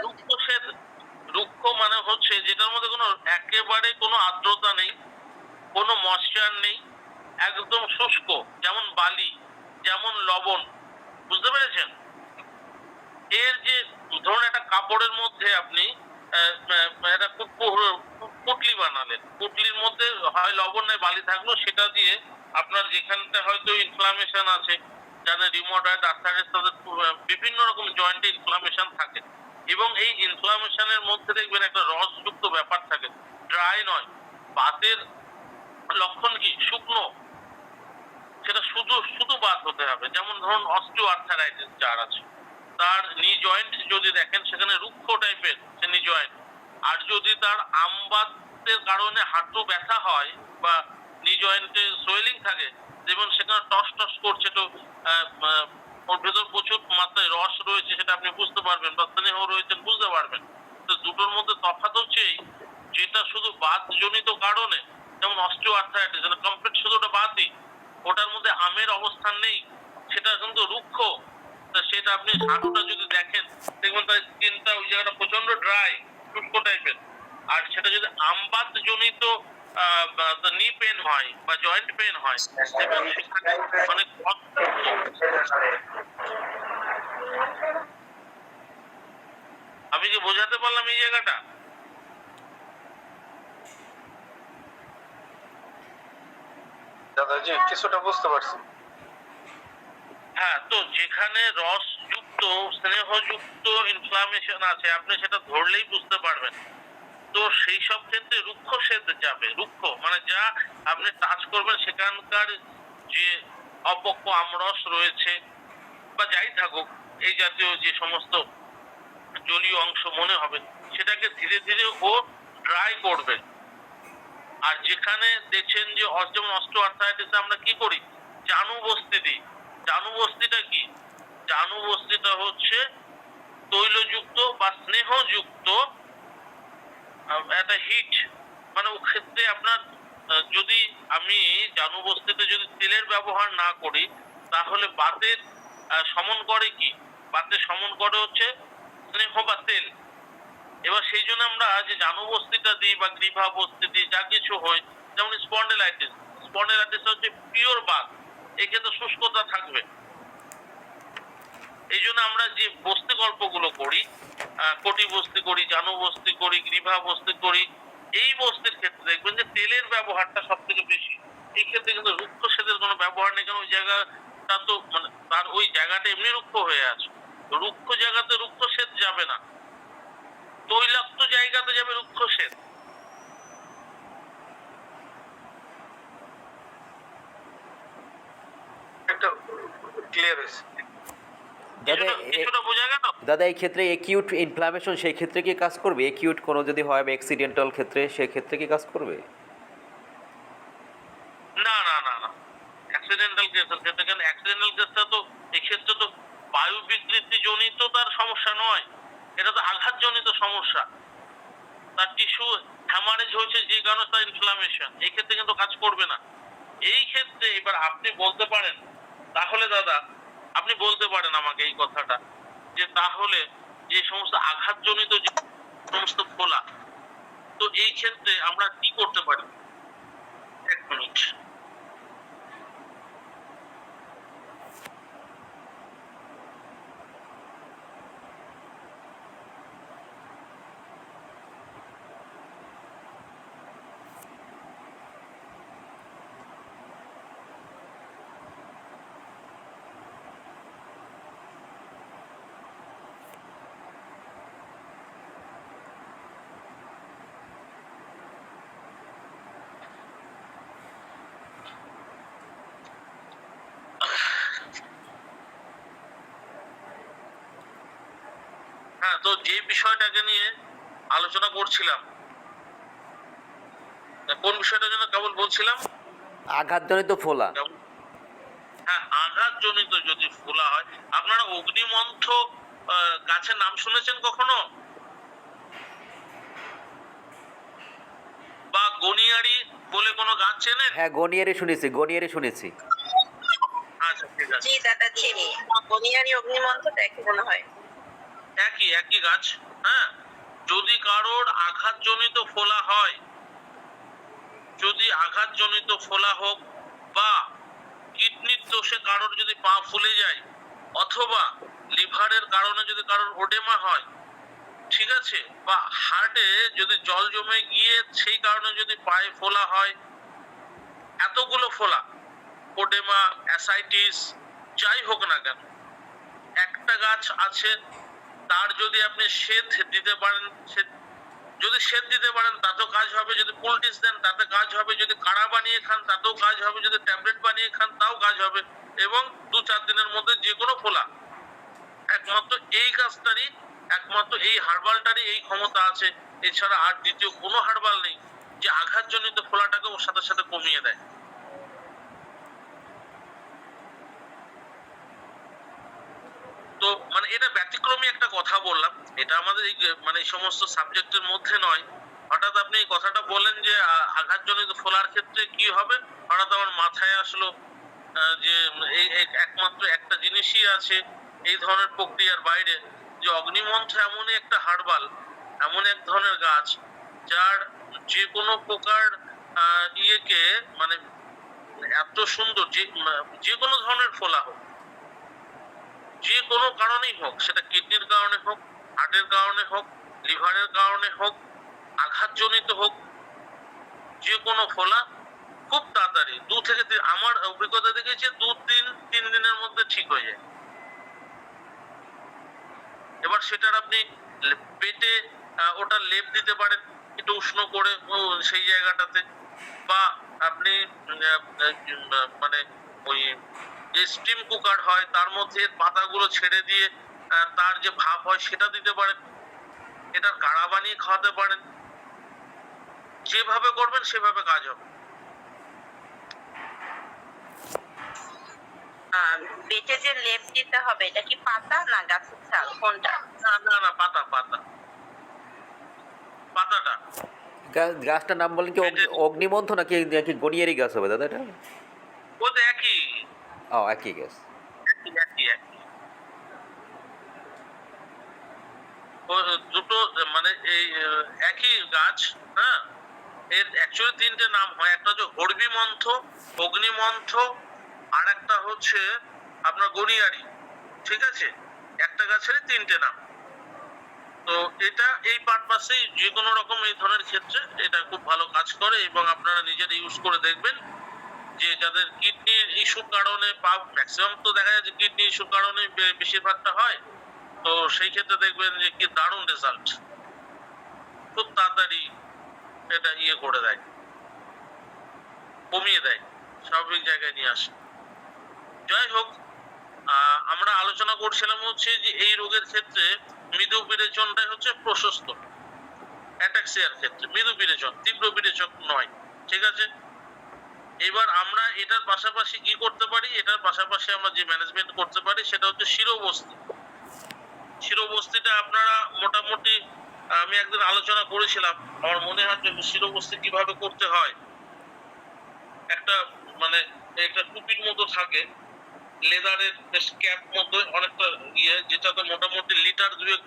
রুক্ষ শ্বেত, রুক্ষ মানে হচ্ছে যেটার মধ্যে কোনো একেবারে কোনো আর্দ্রতা নেই, কোনো ময়েশ্চার নেই, একদম শুষ্ক, যেমন বালি, যেমন লবণ। বুঝতে পেরেছেন? এর যে ধরুন একটা কাপড়ের মধ্যে আপনি একটা পুটলি বানালেন, পুটলির মধ্যে হয় লবণ নয় বালি থাকলো, সেটা দিয়ে আপনার যেখানটা হয়তো ইনফ্লামেশন আছে, যাদের রিমোটয়েড আর্থারাইটিস, তাদের বিভিন্ন রকম জয়েন্টে ইনফ্লামেশন থাকে, এবং এই ইনফ্লামেশনের মধ্যে দেখবেন একটা রসযুক্ত ব্যাপার থাকে, ড্রাই নয়। বাতের লক্ষণ কি? শুকনো, সেটা শুধু শুধু বাত হতে হবে। যেমন ধরুন অস্টিও আর্থারাইটিস যার আছে, তার নি জয়েন্ট যদি দেখেন সেখানে রুক্ষ টাইপের সে নি জয়েন্ট। আর যদি তার আমবাতের কারণে হাঁটু ব্যথা হয় বা নি জয়েন্টে সোয়েলিং থাকে, যেমন সেখানে টস টস করছে, তো ওর ভেতর প্রচুর মাত্রায় রস রয়েছে, সেটা আপনি বুঝতে পারবেন, বা স্নেহ রয়েছেন বুঝতে পারবেন। তো দুটোর মধ্যে তফাৎ হচ্ছে এই, যেটা শুধু বাতজনিত কারণে, যেমন অস্টিও আর্থারাইটিস, যেটা কমপ্লিট শুধু ওটা বাতই, ওটার মধ্যে আমের অবস্থান নেই, সেটা কিন্তু রুক্ষ। তা সেটা আপনি হাঁটুটা যদি দেখেন, দেখবেন তার স্কিনটা ওই জায়গাটা প্রচন্ড ড্রাই, শুষ্ক টাইপের। আর সেটা যদি আমবাত জনিত নি পেন হয় বা জয়েন্ট পেন হয়, এবং সেখানে অনেক আমি কি বোঝাতে পারলাম এই জায়গাটা? দাদাজি কিছুটা বুঝতে পারছি। হ্যাঁ, তো যেখানে রসযুক্ত স্নেহযুক্ত ইনফ্লামেশন আছে, আপনি সেটা ধরলেই বুঝতে পারবেন। তো সেই সব ক্ষেত্রে রুক্ষ শ্বেত যাবে। রুক্ষ মানে যা আপনি টাচ করবেন সেখানকার যে অপক্ষ আমরস রয়েছে বা যাই থাকুক, এই জাতীয় যে সমস্ত জলীয় অংশ মনে হবে, সেটাকে ধীরে ধীরে ও ড্রাই করবে। আর যেখানে দেখছেন যে যেমন অস্টিওআর্থ্রাইটিসে আমরা কি করি, জানু বস্তি দিই। জানু বস্তিটা কি? জানু বস্তিটা হচ্ছে তৈলযুক্ত বা স্নেহযুক্ত একটা হিট, মানে ও ক্ষেত্রে আপনার যদি আমি জানু বস্তিতে যদি তেলের ব্যবহার না করি, তাহলে বাতের সমন করে কি? বাতের সমন করে হচ্ছে স্নেহ বা তেল। এবার সেই জন্য আমরা যে জানু বস্তিটা দিই বা গ্রীভা বস্তি দিই, যা কিছু হয়, যেমন স্পন্ডেলাইটিস, স্পন্ডেলাইটিস হচ্ছে পিওর বাত, এক্ষেত্রে শুষ্কতা থাকবে। এই জন্য আমরা যে বস্তি গল্পগুলো করি, কটি বস্তি করি, জানু বস্তি করি, গ্রীভা বস্তি করি, এই বস্তির ক্ষেত্রে দেখবেন যে তেলের ব্যবহারটা সব থেকে বেশি। এই ক্ষেত্রে কিন্তু রুক্ষ শ্বেতের কোনো ব্যবহার নেই, কারণ ওই জায়গাটা তো মানে তার ওই জায়গাটা এমনি রুক্ষ হয়ে আছে। রুক্ষ জায়গাতে রুক্ষ শ্বেত যাবে না, তৈলাক্ত জায়গাতে যাবে রুক্ষ শ্বেত। একটা ক্লিয়ার হয়েছে দাদা কিছুটা বোঝা গেল? দাদা এই ক্ষেত্রে একিউট ইনফ্লামেশন সেই ক্ষেত্রে কি কাজ করবে? একিউট কোনো যদি হয় বা অ্যাক্সিডেন্টাল ক্ষেত্রে, সেই ক্ষেত্রে কি কাজ করবে? না না না না, অ্যাক্সিডেন্টাল কেসের ক্ষেত্রে কেন? অ্যাক্সিডেন্টাল কেসটা তো এক্ষেত্রে তো বায়ু বিকৃতি জনিত তার সমস্যা নয়, এটা তো আঘাত জনিত সমস্যা। তার টিস্যু হ্যামারেজ হয়েছে যে কারণে তার ইনফ্লামেশন, এই ক্ষেত্রে কিন্তু কাজ করবে না। এই ক্ষেত্রে এবার আপনি বলতে পারেন, তাহলে দাদা আপনি বলতে পারেন আমাকে এই কথাটা, যে তাহলে যে সমস্ত আঘাতজনিত যে সমস্ত ফোলা, তো এই ক্ষেত্রে আমরা কি করতে পারি? এক মিনিট। তো যে বিষয়টাকে নিয়ে আলোচনা করছিলাম, কোন বিষয়টা যেন কেবল বলছিলাম? আঘাতজনিত ফোলা। হ্যাঁ, আঘাতজনিত যদি ফোলা হয়, আপনারা অগ্নিমন্থ গাছের নাম শুনেছেন কখনো? বা গনিয়ারি বলে কোনো গাছ চেনেন? হ্যাঁ, গনিয়ারি শুনেছি। আচ্ছা, ঠিক আছে। জি দাদা চিনি, বনিয়ারি অগ্নিমন্ত্র দেখে মনে হয়। একই গাছ। হ্যাঁ, যদি কারোর আঘাতজনিত ফোলা হয়, যদি আঘাতজনিত ফোলা হোক বা কিডনির দোষে কারোর যদি পা ফুলে যায়, অথবা লিভারের কারণে যদি কারোর ওডেমা হয়, ঠিক আছে, বা হার্টে যদি জল জমে গিয়ে সেই কারণে যদি পায়ে ফোলা হয়, এতগুলো ফোলা, ওডেমা, অ্যাসাইটিস, যাই হোক না কেন, একটা গাছ আছে, তার যদি আপনি সেদ দিতে পারেন, যদি সেদ দিতে পারেন তাতেও কাজ হবে, যদি পোলটিস দেন তাতে কাজ হবে, যদি কাড়া বানিয়ে খান তাতেও কাজ হবে, যদি ট্যাবলেট বানিয়ে খান তাও কাজ হবে, এবং 2-4 দিনের মধ্যে যে কোনো ফোলা, একমাত্র এই গাছটারই, একমাত্র এই হার্বালটারই এই ক্ষমতা আছে। এছাড়া আর দ্বিতীয় কোনো হার্বাল নেই যে আঘাতজনিত ফোলাটাকে ওর সাথে সাথে কমিয়ে দেয়। তো মানে এটা ব্যতিক্রমী একটা কথা বললাম, এটা আমাদের এই মানে এই সমস্ত সাবজেক্টের মধ্যে নয়। হঠাৎ আপনি এই কথাটা বললেন যে আঘাতজনিত ফোলার ক্ষেত্রে কি হবে, হঠাৎ আমার মাথায় আসলো যে এই একমাত্র একটা জিনিসই আছে এই ধরনের প্রক্রিয়ার বাইরে, যে অগ্নিমন্থ এমনই একটা হার্বাল, এমন এক ধরনের গাছ যার যে কোনো প্রকার ইয়েকে মানে এত সুন্দর, যে কোনো ধরনের ফোলা হোক, যে কোনো কারণেই হোক, সেটা কিডনির কারণে হোক, হার্টের কারণে হোক, লিভারের কারণে হোক, আঘাতজনিত হোক, যে কোনো ফোলা খুব তাড়াতাড়ি 2 থেকে 3, আমার অভিজ্ঞতা দেখেছি 2-3 দিনের মধ্যে ঠিক হয়ে যায়। এবার সেটার আপনি পেটে ওটা লেপ দিতে পারেন একটু উষ্ণ করে সেই জায়গাটাতে, বা আপনি মানে ওই যে স্টিম কুকার হয় তার মধ্যে পাতাগুলো ছেড়ে দিয়ে তার যে ভাপ হয় সেটা দিতে পারেন, এটা কাড়া বানিয়ে খাওয়াতে পারেন, যেভাবে করবেন সেভাবে কাজ হবে। পেটে যে লেপ দিতে হবে এটা কি পাতা না গাছের ছাল, কোনটা? না, পাতাটা। গাছটার নাম বলেন কি? অগ্নিমন্থ নাকি গনিয়ারি গাছ হবে দাদা এটা? ও তো একই একই গাছ। একই ও দুটো মানে এই একই গাছ। হ্যাঁ, এর অ্যাকচুয়ালি 3টে নাম হয়, একটা হচ্ছে হর্বিমন্থ, অগ্নিমন্থ, আর একটা হচ্ছে আপনার গনিয়ারি। ঠিক আছে, একটা গাছেরই 3টে নাম। তো এটা এই পারপাসেই যে কোনো রকম এই ধরনের ক্ষেত্রে এটা খুব ভালো কাজ করে, এবং আপনারা নিজেরা ইউজ করে দেখবেন যে যাদের কিডনির ইস্যুর কারণে ম্যাক্সিমাম তো দেখা যায় যে কিডনি ইস্যুর কারণে বেশিরভাগটা হয়, তো সেই ক্ষেত্রে দেখবেন যে কি দারুণ রেজাল্ট, খুব তাড়াতাড়ি এটা করে দেয়, কমিয়ে দেয়, স্বাভাবিক জায়গায় নিয়ে আসে। যাই হোক, আমরা আলোচনা করছিলাম হচ্ছে যে এই রোগের ক্ষেত্রে মৃদু বিরেচনটাই হচ্ছে প্রশস্ত, অ্যাটাক্সিয়ার ক্ষেত্রে মৃদু বিরেচন, তীব্র বিরেচন নয়। ঠিক আছে, এবার আমরা এটার পাশাপাশি কি করতে পারি, এটার পাশাপাশি আমরা যে ম্যানেজমেন্ট করতে পারি সেটা হচ্ছে শিরোবস্তি। শিরোবস্তিটা আপনারা মোটামুটি আমি একদিন আলোচনা করেছিলাম, আমার মনে হয় যে শিরোবস্তি কিভাবে করতে হয়। একটা মানে একটা টুপির মতো থাকে, লেদারের ক্যাপ মতো অনেকটা যেটাতে মোটামুটি লিটার 2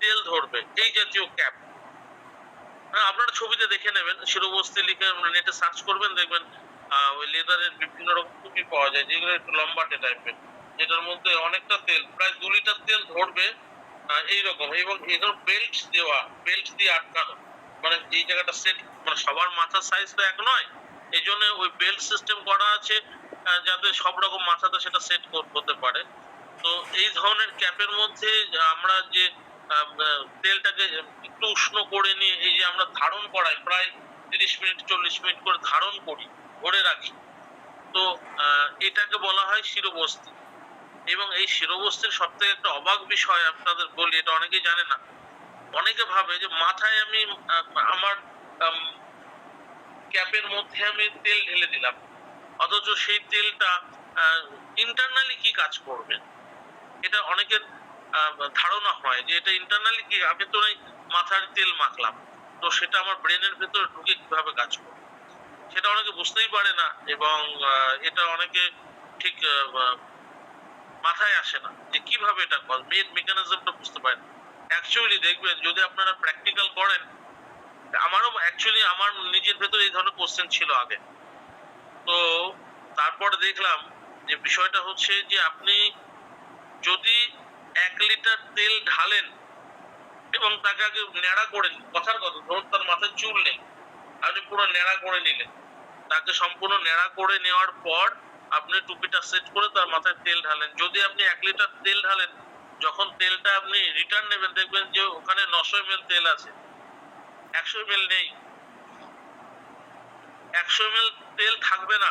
তেল ধরবে, এই জাতীয় ক্যাপ। হ্যাঁ, আপনারা ছবিতে দেখে নেবেন, শিরোবস্তি লিখে নেটে সার্চ করবেন, দেখবেন ওই লেদারের বিভিন্ন রকম টুপি পাওয়া যায় যেগুলো একটু লম্বাটে টাইপের, যেটার মধ্যে অনেকটা তেল, প্রায় 2 লিটার তেল ধরবে এইরকম, এবং এগুলো বেল্ট দিয়ে আটকানো, মানে এই জায়গাটা সেট, মানে সবার মাথার সাইজ তো এক নয়, এই জন্য ওই বেল্ট সিস্টেম করা আছে যাতে সব রকম মাথাতে সেটা সেট করতে পারে। তো এই ধরনের ক্যাপের মধ্যে আমরা যে তেলটাকে একটু উষ্ণ করে নিয়ে এই যে আমরা ধারণ করাই, প্রায় 30 মিনিট 40 মিনিট করে ধারণ করি, ধরে রাখি, তো এটাকে বলা হয় শিরোবস্তি। এবং এই শিরোবস্তির সব থেকে একটা অবাক বিষয় আপনাদের বলি, এটা অনেকেই জানে না, অনেকে ভাবে যে মাথায় আমি আমার ক্যাপের মধ্যে আমি তেল ঢেলে দিলাম, অথচ সেই তেলটা ইন্টারনালি কি কাজ করবে, এটা অনেকের ধারণা হয় যে এটা ইন্টারনালি কি, আমি তো এই মাথার তেল মাখলাম, তো সেটা আমার ব্রেনের ভেতরে ঢুকে কিভাবে কাজ করবে, সেটা অনেকে বুঝতেই পারে না। এবং এটা অনেকে ঠিক মাথায় আসে না যে কিভাবে এটা মেকানিজমটা বুঝতে পারেন। অ্যাকচুয়ালি দেখবেন যদি আপনারা প্র্যাকটিক্যাল করেন, আমারও অ্যাকচুয়ালি আমার নিজের ভেতরে এই ধরনের কোশ্চেন ছিল আগে। তো তারপরে দেখলাম যে বিষয়টা হচ্ছে যে আপনি যদি 1 লিটার তেল ঢালেন এবং তাকে আগে ন্যাড়া করে নিন, কথার কথা ধরুন তার মাথায় চুল নেই, আপনি পুরো ন্যাড়া করে নিলেন, তাকে সম্পূর্ণ ন্যাড়া করে নেওয়ার পর আপনি টুপিটা সেট করে তার মাথায় তেল ঢালেন। যদি আপনি 1 লিটার তেল ঢালেন, যখন তেলটা আপনি রিটার্ন নেবেন দেখবেন যে ওখানে 900 ml তেল আছে, 100 ml নেই। 100 ml তেল থাকবে না,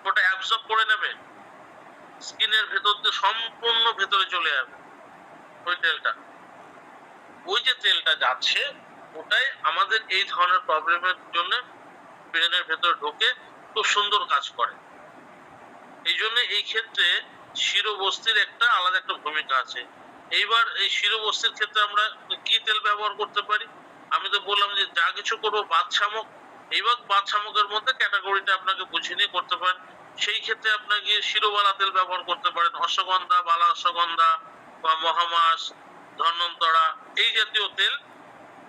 ওটা অ্যাবজর্ব করে নেবে, স্কিনের ভেতর দিয়ে সম্পূর্ণ ভেতরে চলে যাবে ওই তেলটা। ওই যে তেলটা যাচ্ছে ওটাই আমাদের এই ধরনের প্রবলেমের জন্য ব্রেনের ভেতরে ঢোকে, খুব সুন্দর কাজ করে। এই জন্য এই ক্ষেত্রে শিরোবস্তির একটা আলাদা একটা ভূমিকা আছে। এইবার এই শিরোবস্তির ক্ষেত্রে আমরা কি তেল ব্যবহার করতে পারি? আমি তো বললাম যে যা কিছু করবো বাত শামুক, এইবার বাত শামুকের মধ্যে ক্যাটাগরিটা আপনাকে বুঝে নিয়ে করতে পারেন। সেই ক্ষেত্রে আপনাকে শিরোবালা তেল ব্যবহার করতে পারেন, অশ্বগন্ধা, বালা অশ্বগন্ধা বা মহামাস, ধন্বন্তরা, এই জাতীয় তেল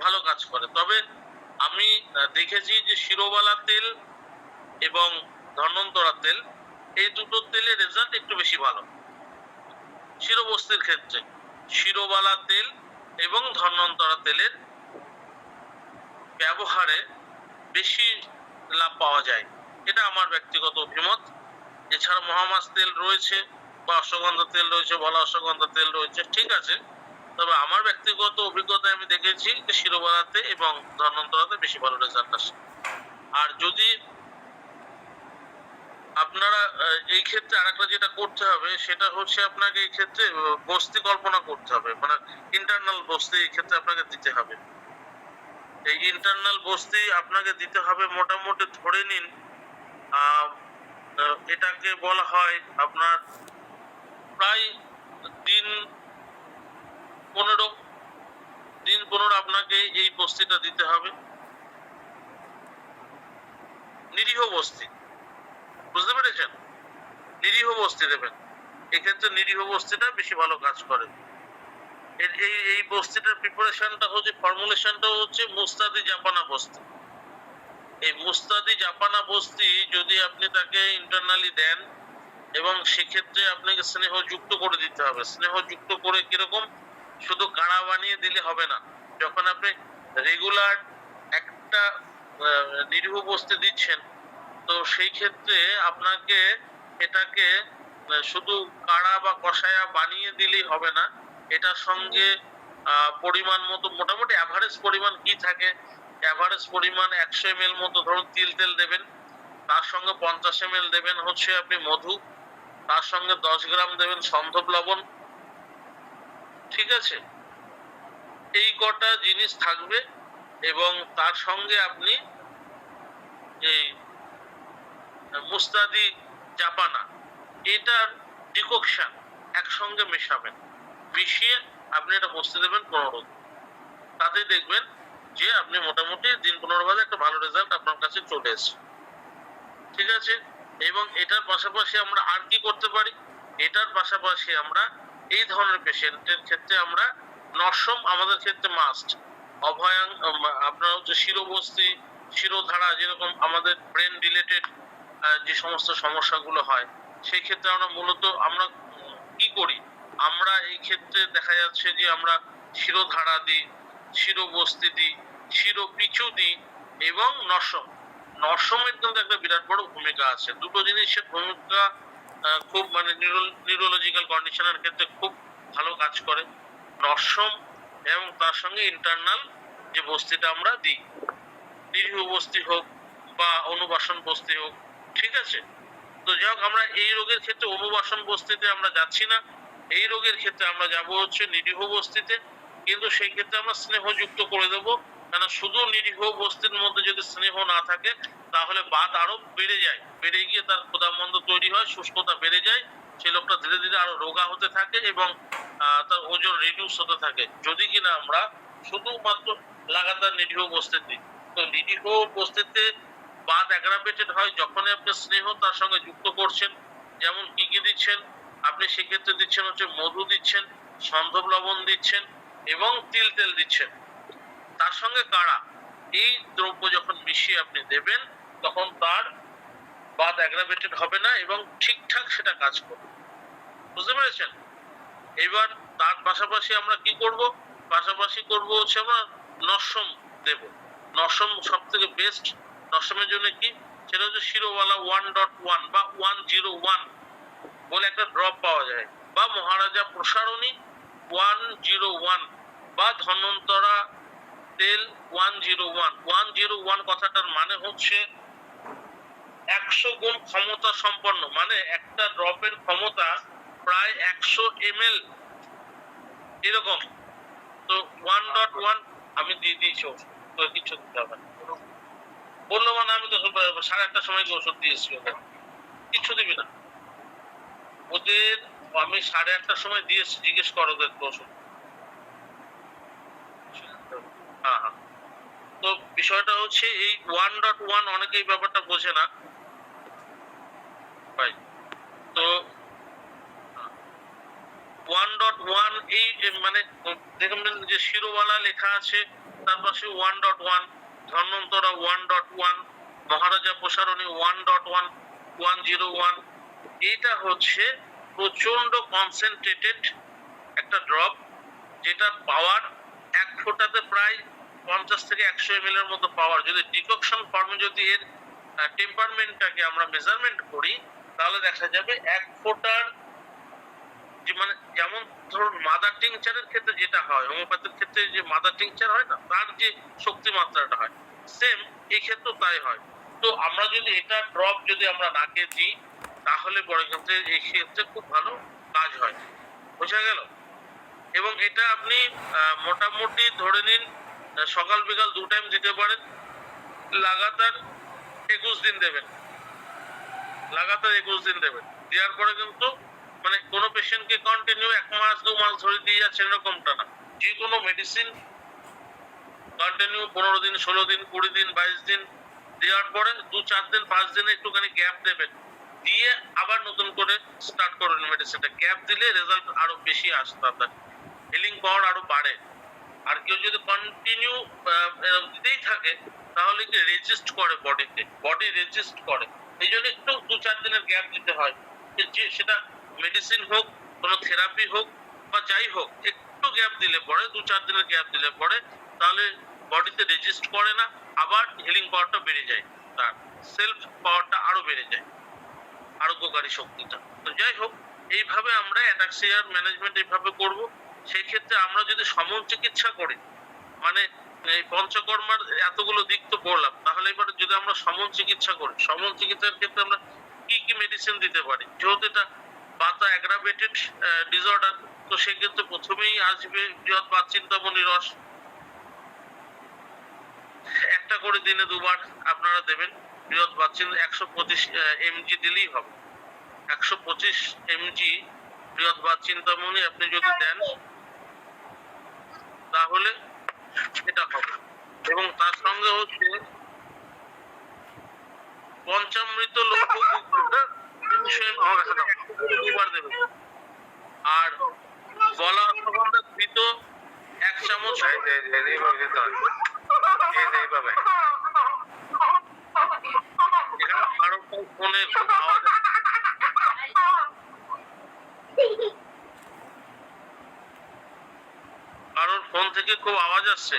ভালো কাজ করে। তবে আমি দেখেছি যে শিরোবালা তেল এবং ধন্বন্তরা তেল, এই দুটো তেলের রেজাল্ট একটু বেশি ভালো শিরোবস্তির ক্ষেত্রে। শিরোবালা তেল এবং ধন্বন্তরা তেলের ব্যবহারে বেশি লাভ পাওয়া যায়, এটা আমার ব্যক্তিগত অভিমত। এছাড়া মহামাস তেল রয়েছে বা অশ্বগন্ধা তেল রয়েছে, বলা অশ্বগন্ধা তেল রয়েছে, ঠিক আছে। তবে আমার ব্যক্তিগত অভিজ্ঞতায় আমি দেখেছি যে শিরোবালাতে এবং ধন্বন্তরাতে বেশি ভালো রেজাল্ট আসে। আর যদি আপনারা এই ক্ষেত্রে আরেকটা যেটা করতে হবে সেটা হচ্ছে আপনাকে এই ক্ষেত্রে বস্তি কল্পনা করতে হবে, মানে ইন্টারনাল বস্তি এই ক্ষেত্রে আপনাকে দিতে হবে। এই ইন্টারনাল বস্তি আপনাকে দিতে হবে মোটামুটি ধরে নিন এটাকে বলা হয় আপনার প্রায় দিন 15 আপনাকে এই বস্তিটা দিতে হবে। নিরীহ বস্তি, বুঝতে পেরেছেন? নিরীহ বস্তি দেবেন, এক্ষেত্রে নিরীহ বস্তিটা বেশি ভালো কাজ করে। এই বস্তিটার প্রিপারেশনটা হচ্ছে, ফর্মুলেশনটা হচ্ছে মুস্তাদি জাপানা বস্তি। এই মুস্তাদি জাপানা বস্তি যদি আপনি তাকে ইন্টারনালি দেন, এবং সেক্ষেত্রে আপনাকে স্নেহ যুক্ত করে দিতে হবে। স্নেহ যুক্ত করে কিরকম, শুধু কাড়া বানিয়ে দিলে হবে না। যখন আপনি রেগুলার একটা নিরীহ বস্তি দিচ্ছেন, তো সেই ক্ষেত্রে আপনাকে এটাকে শুধু কাড়া বা কষায়া বানিয়ে দিলেই হবে না, এটার সঙ্গে পরিমাণ মতো, মোটামুটি অ্যাভারেজ পরিমাণ কি থাকে, অ্যাভারেজ পরিমাণ 100 ml মতো ধরুন তিল তেল দেবেন, তার সঙ্গে 50 ml দেবেন হচ্ছে আপনি মধু, তার সঙ্গে 10 গ্রাম দেবেন সন্ধব লবণ, ঠিক আছে। এই কটা জিনিস থাকবে এবং তার সঙ্গে আপনি এই মুস্তাদি জাপানা এটার ডিককশন একসঙ্গে মেশাবেন, মিশিয়ে আপনি এটা বসতে দেবেন 15 দিন। তাতে দেখবেন যে আপনি মোটামুটি দিন 15 বাদে একটা ভালো রেজাল্ট আপনার কাছে চলে এসেছে, ঠিক আছে। এবং এটার পাশাপাশি আমরা আর কি করতে পারি? এটার পাশাপাশি আমরা এই ধরনের পেশেন্টের ক্ষেত্রে আমরা নরসম আমাদের ক্ষেত্রে মাস্ট। অভয়াং আপনার হচ্ছে শিরোবস্তি, শিরোধারা, যেরকম আমাদের ব্রেন রিলেটেড যে সমস্ত সমস্যাগুলো হয়, সেই ক্ষেত্রে আমরা মূলত আমরা কি করি, আমরা এই ক্ষেত্রে দেখা যাচ্ছে যে আমরা শিরোধারা দিই, শিরোবস্তি দিই, শিরোপিছু দিই এবং নরসম। নরসমের কিন্তু একটা বিরাট বড় ভূমিকা আছে। দুটো জিনিসের ভূমিকা খুব, মানে নিউরোলজিক্যাল কন্ডিশনের ক্ষেত্রে খুব ভালো কাজ করে, নরসম এবং তার সঙ্গে ইন্টারনাল যে বস্তিটা আমরা দিই, নিরীহ বস্তি হোক বা অনুবাসন বস্তি হোক, ঠিক আছে। তো যাই হোক, আমরা এই রোগের ক্ষেত্রে অনুবাসন বস্তিতে আমরা যাচ্ছি না, এই রোগের ক্ষেত্রে আমরা যাব হচ্ছে নিরীহ বস্তিতে, কিন্তু সেই ক্ষেত্রে আমরা স্নেহযুক্ত করে দেবো, কেন শুধু নিরীহ বস্তির মধ্যে যদি স্নেহ না থাকে তাহলে বাত আরো বেড়ে যায়, বেড়ে গিয়ে তার ক্ষুধামন্দ তৈরি হয়, শুষ্কতা বেড়ে যায়, সেই লোকটা ধীরে ধীরে আরো রোগা হতে থাকে এবং তার ওজন রিডিউস হতে থাকে, যদি কিনা আমরা শুধুমাত্র লাগাতার নিরীহ বস্তির দিই। তো নিরীহ বস্তিতে বাত অ্যাগ্রাভেটেড হয় যখনই আপনি স্নেহ তার সঙ্গে যুক্ত করছেন। যেমন কি কি দিচ্ছেন আপনি, সেক্ষেত্রে দিচ্ছেন হচ্ছে মধু দিচ্ছেন, সন্ধব লবণ দিচ্ছেন এবং তিল তেল দিচ্ছেন, তার সঙ্গে কাড়া। এই দ্রব্য যখন মিশিয়ে আপনি দেবেন তখন তার বাত অ্যাগ্রাভেটেড হবে না এবং ঠিকঠাক সেটা কাজ করবে। বুঝতে পেরেছেন? এবার তার পাশাপাশি আমরা কি করব, পাশাপাশি করব হচ্ছে আমরা নরসম দেব। নরসম সব থেকে বেস্ট। নরসমের জন্য কি, সেটা হচ্ছে শিরোওয়ালা 1.1 বা 101 বলে একটা ড্রপ পাওয়া যায়, বা মহারাজা প্রসারণী 101 বা ধন্বন্তরা তেল 101। 101 কথাটার মানে হচ্ছে 100 গুণ ক্ষমতা সম্পন্ন, মানে একটা ড্রপের ক্ষমতা প্রায় 100 ml এরকম। তো 1.1 আমি দিয়ে দিয়েছি ওষুধ, তো কিছু দিতে হবে না। বললো মানে আমি তো 1:30টার সময় ওষুধ দিয়েছি ওদের, কিচ্ছু দিবি না ওদের। আমি 8:30টার সময় দিয়েছি, জিজ্ঞেস করো ওদের ওষুধ। হ্যাঁ হ্যাঁ। তো বিষয়টা হচ্ছে এই 1.1 অনেকে এই ব্যাপারটা বোঝে না ভাই। তো 1.1 এই মানে দেখবেন যে শিরোওয়ালা লেখা আছে, তার পাশে 1.1, ধন্বন্তরা 1.1, মহারাজা প্রসারণী 1.1, 101। এটা হচ্ছে প্রচন্ড কনসেন্ট্রেটেড একটা ড্রপ, যেটা পাওয়ার এক ফোঁটাতে প্রায় 50 থেকে 100 ml এর মতো পাওয়ার। যদি ডিককশন ফর্মে যদি এর টেম্পারমেন্টটাকে আমরা মেজারমেন্ট করি তাহলে দেখা যাবে এক ফোঁটার যে মানে, যেমন ধরুন মাদার টিংচারের ক্ষেত্রে যেটা হয়, হোমিওপ্যাথির ক্ষেত্রে যে মাদার টিংচার হয় না, তার যে শক্তি মাত্রাটা হয় সেম এই ক্ষেত্রেও তাই হয়। তো আমরা যদি এটা ড্রপ যদি আমরা নাকে দিই তাহলে পরে ক্ষেত্রে এই ক্ষেত্রে খুব ভালো কাজ হয়। বোঝা গেল? এবং এটা আপনি মোটামুটি ধরে নিন সকাল বিকাল 2 টাইম দিতে পারেন, লাগাতার 21 দিন দেবেন, লাগাতার 21 দিন দেবেন। দেওয়ার পরে কিন্তু মানে কোনো পেশেন্টকে কন্টিনিউ 1 মাস 2 মাস ধরে দিয়ে যাচ্ছে এরকমটা না। যে কোনো মেডিসিন কন্টিনিউ 15 দিন 16 দিন 20 দিন 22 দিন দেওয়ার পরে 2-4 দিন 5 দিনে একটুখানি গ্যাপ দেবেন, দিয়ে আবার নতুন করে স্টার্ট করবেন মেডিসিনটা। গ্যাপ দিলে রেজাল্ট আরো বেশি আসে, তাড়াতাড়ি হিলিং পাওয়ার আরো বাড়ে। আর কেউ যদি কন্টিনিউ দিতেই থাকে তাহলে কি রেজিস্ট করে বডিতে, বডি রেজিস্ট করে। এই জন্য একটু 2-4 দিনের গ্যাপ দিতে হয়, যে সেটা মেডিসিন হোক, কোনো থেরাপি হোক বা যাই হোক, একটু গ্যাপ দিলে পরে 2-4 দিনের গ্যাপ দিলে পরে তাহলে বডিতে রেজিস্ট করে না, আবার হিলিং পাওয়ারটা বেড়ে যায়, তার সেলফ পাওয়ারটা আরো বেড়ে যায়, আরোগ্যকারী শক্তিটা। তো যাই হোক, এইভাবে আমরা অ্যাটাক্সিয়ার ম্যানেজমেন্ট এইভাবে করব। সেই ক্ষেত্রে আমরা যদি সমন চিকিৎসা করি, মানে এই পঞ্চকর্মার এতগুলো দিক তো বললাম, তাহলে এবার যদি আমরা সমন চিকিৎসা করি, সমন চিকিৎসার ক্ষেত্রে আমরা কি কি মেডিসিন দিতে পারি, যেহেতু এটা বাতা অ্যাগ্রাভেটেড ডিসঅর্ডার, তো সেক্ষেত্রে প্রথমেই আসবে বৃহৎ বাতচিন্তামণি রস। একটা করে দিনে 2 বার আপনারা দেবেন। বৃহৎ বাতচিন্তা 125 mg দিলেই হবে। 125 mg বৃহৎ বাতচিন্তামণি আপনি যদি দেন তাহলে এটা হবে। এবং তার সঙ্গে হচ্ছে পঞ্চামৃত লৌহ গুড় 200 mg দেবেন। আর গলা অশ্বগন্ধা ঘৃত 1 চামচ। এখানে কারো ফোনে খুব আওয়াজ কারোর ফোন থেকে খুব আওয়াজ আসছে।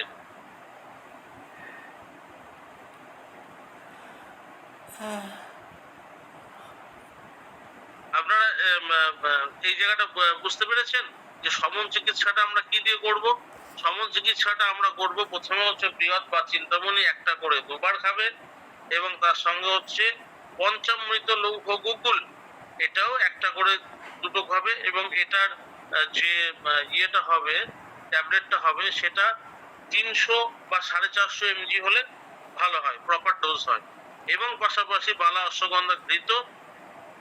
আপনারা এই জায়গাটা বুঝতে পেরেছেন যে সমন চিকিৎসাটা আমরা কি দিয়ে করব? সমন চিকিৎসাটা আমরা করব প্রথমে হচ্ছে বৃহৎ বাতচিন্তামণি একটা করে 2 বার খাবে, এবং তার সঙ্গে হচ্ছে পঞ্চামৃত লৌহ গুকুল এটাও একটা করে 2টো খাবে, এবং এটার যে ইয়েটা হবে, ট্যাবলেটটা হবে, সেটা 300 বা 450 mg হলে ভালো হয়, প্রপার ডোজ হয়। এবং পাশাপাশি বালা অশ্বগন্ধা ঘৃত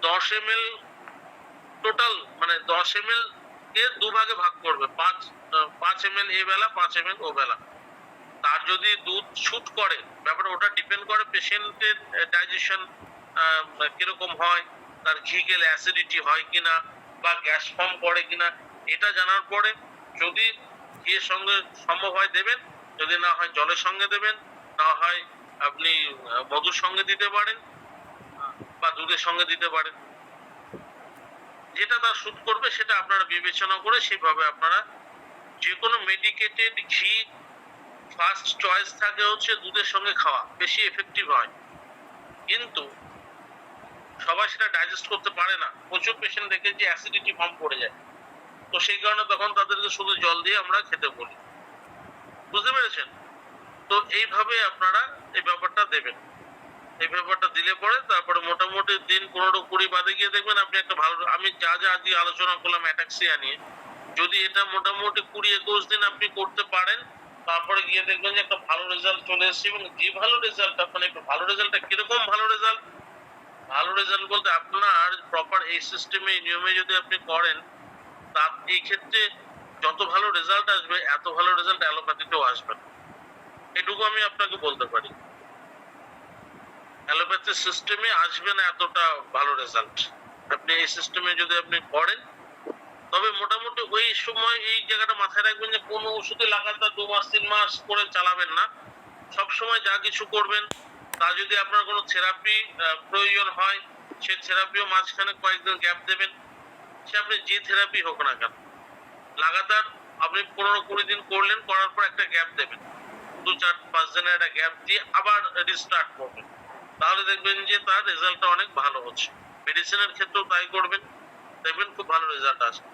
10 ml, টোটাল মানে 10 ml কে দুভাগে ভাগ করবে, 5 ml এ বেলা, 5 ml ও বেলা। তার যদি দুধ শুট করে, ব্যাপারটা ওটা ডিপেন্ড করে পেশেন্টের ডাইজেশন কিরকম হয়, তার ঘি খেলে অ্যাসিডিটি হয় কিনা বা গ্যাস ফর্ম করে কিনা, এটা জানার পরে যদি ঘিয়ের সঙ্গে সম্ভব হয় দেবেন, যদি না হয় জলের সঙ্গে দেবেন, না হয় আপনি মধুর সঙ্গে দিতে পারেন বা দুধের সঙ্গে দিতে পারেন। যেটা তার শুট করবে সেটা আপনারা বিবেচনা করে সেভাবে আপনারা যে কোনো মেডিকেটেড ঘি ফার্স্ট চয়েস থাকে হচ্ছে দুধের সঙ্গে খাওয়া, বেশি এফেক্টিভ হয়। কিন্তু সবাই সেটা ডাইজেস্ট করতে পারে না, প্রচুর পেশেন্ট দেখে যে অ্যাসিডিটি ফর্ম পড়ে যায়, তো সেই কারণে তখন তাদেরকে শুধু জল দিয়ে আমরা খেতে বলি। বুঝতে পেরেছেন? তো এইভাবে আপনারা এই ব্যাপারটা দেবেন। এই ব্যাপারটা দিলে পরে তারপরে মোটামুটি দিন 15-20 বাদে গিয়ে দেখবেন আপনি একটা ভালো, আমি যা যা আজকে আলোচনা করলাম অ্যাটাক্সিয়া নিয়ে, যদি এটা মোটামুটি 20-21 দিন আপনি করতে পারেন, তারপরে গিয়ে দেখবেন যে একটা ভালো রেজাল্ট চলে এসেছে। এবং যে ভালো রেজাল্ট, মানে একটু ভালো রেজাল্টটা কিরকম ভালো রেজাল্ট? ভালো রেজাল্ট বলতে আপনার প্রপার এই সিস্টেমে, এই নিয়মে যদি আপনি করেন, তার এই ক্ষেত্রে যত ভালো রেজাল্ট আসবে, এত ভালো রেজাল্ট অ্যালোপ্যাথিতেও আসবে না। এটুকু আমি আপনাকে বলতে পারি। অ্যালোপ্যাথি সিস্টেমে আসবে না এতটা ভালো রেজাল্ট। আপনি এই সিস্টেমে যদি আপনি করেন, তবে মোটামুটি ওই সময় এই জায়গাটা মাথায় রাখবেন যে কোনো ওষুধে লাগাতার 2 মাস 3 মাস করে চালাবেন না। সব সময় যা কিছু করবেন, তা যদি আপনার কোনো থেরাপি প্রয়োজন হয়, সে থেরাপিও মাঝখানে কয়েকদিন গ্যাপ দেবেন। সে আপনি যে থেরাপি হোক না কেন, লাগাতার আপনি 15-20 দিন করলেন, করার পর একটা গ্যাপ দেবেন, 2-4-5 দিনের একটা গ্যাপ দিয়ে আবার রিস্টার্ট করবেন। তাহলে দেখবেন যে তার রেজাল্টটা অনেক ভালো হচ্ছে। মেডিসিনের ক্ষেত্রেও তাই করবেন, দেখবেন খুব ভালো রেজাল্ট আসবে।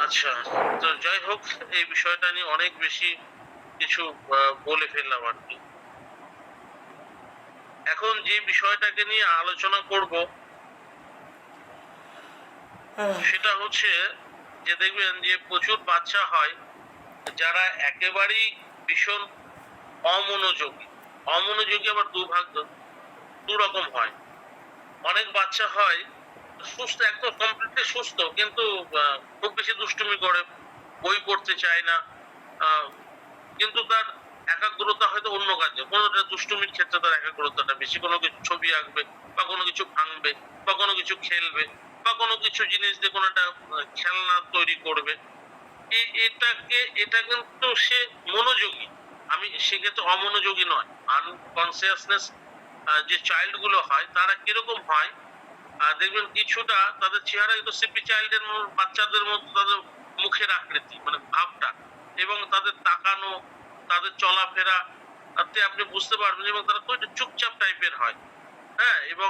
আচ্ছা, তো যাই হোক, এই বিষয়টা নিয়ে অনেক বেশি কিছু বলে ফেললাম আর কি। এখন যে বিষয়টাকে নিয়ে আলোচনা করব সেটা হচ্ছে যে দেখবেন যে প্রচুর বাচ্চা হয় যারা একেবারেই ভীষণ অমনোযোগী। অমনোযোগী আবার দু রকম হয়। অনেক বাচ্চা হয় সুস্থ, একদম কমপ্লিটলি সুস্থ, কিন্তু খুব বেশি দুষ্টুমি করে, বই পড়তে চায় না, কিন্তু তার একাগ্রতা হয়তো অন্য কাজে, কোনো একটা দুষ্টুমির ক্ষেত্রে তার একাগ্রতাটা বেশি, কোনো কিছু ছবি আঁকবে বা কোনো কিছু ভাঙবে বা কোনো কিছু খেলবে বা কোনো কিছু জিনিস দিয়ে কোনো একটা খেলনা তৈরি করবে। এটা কিন্তু সে মনোযোগী, আমি সেক্ষেত্রে অমনোযোগী নয়। আনকনসিয়াসনেস যে চাইল্ড গুলো হয় তারা কিরকম হয়, দেখবেন কিছুটা তাদের চেহারা কিন্তু সিপি চাইল্ডের বাচ্চাদের মতো, তাদের মুখের আকৃতি মানে ভাবটা এবং তাদের তাকানো, তাদের চলাফেরা, তাতে আপনি বুঝতে পারবেন। এবং তারা খুব চুপচাপ টাইপের হয়। হ্যাঁ, এবং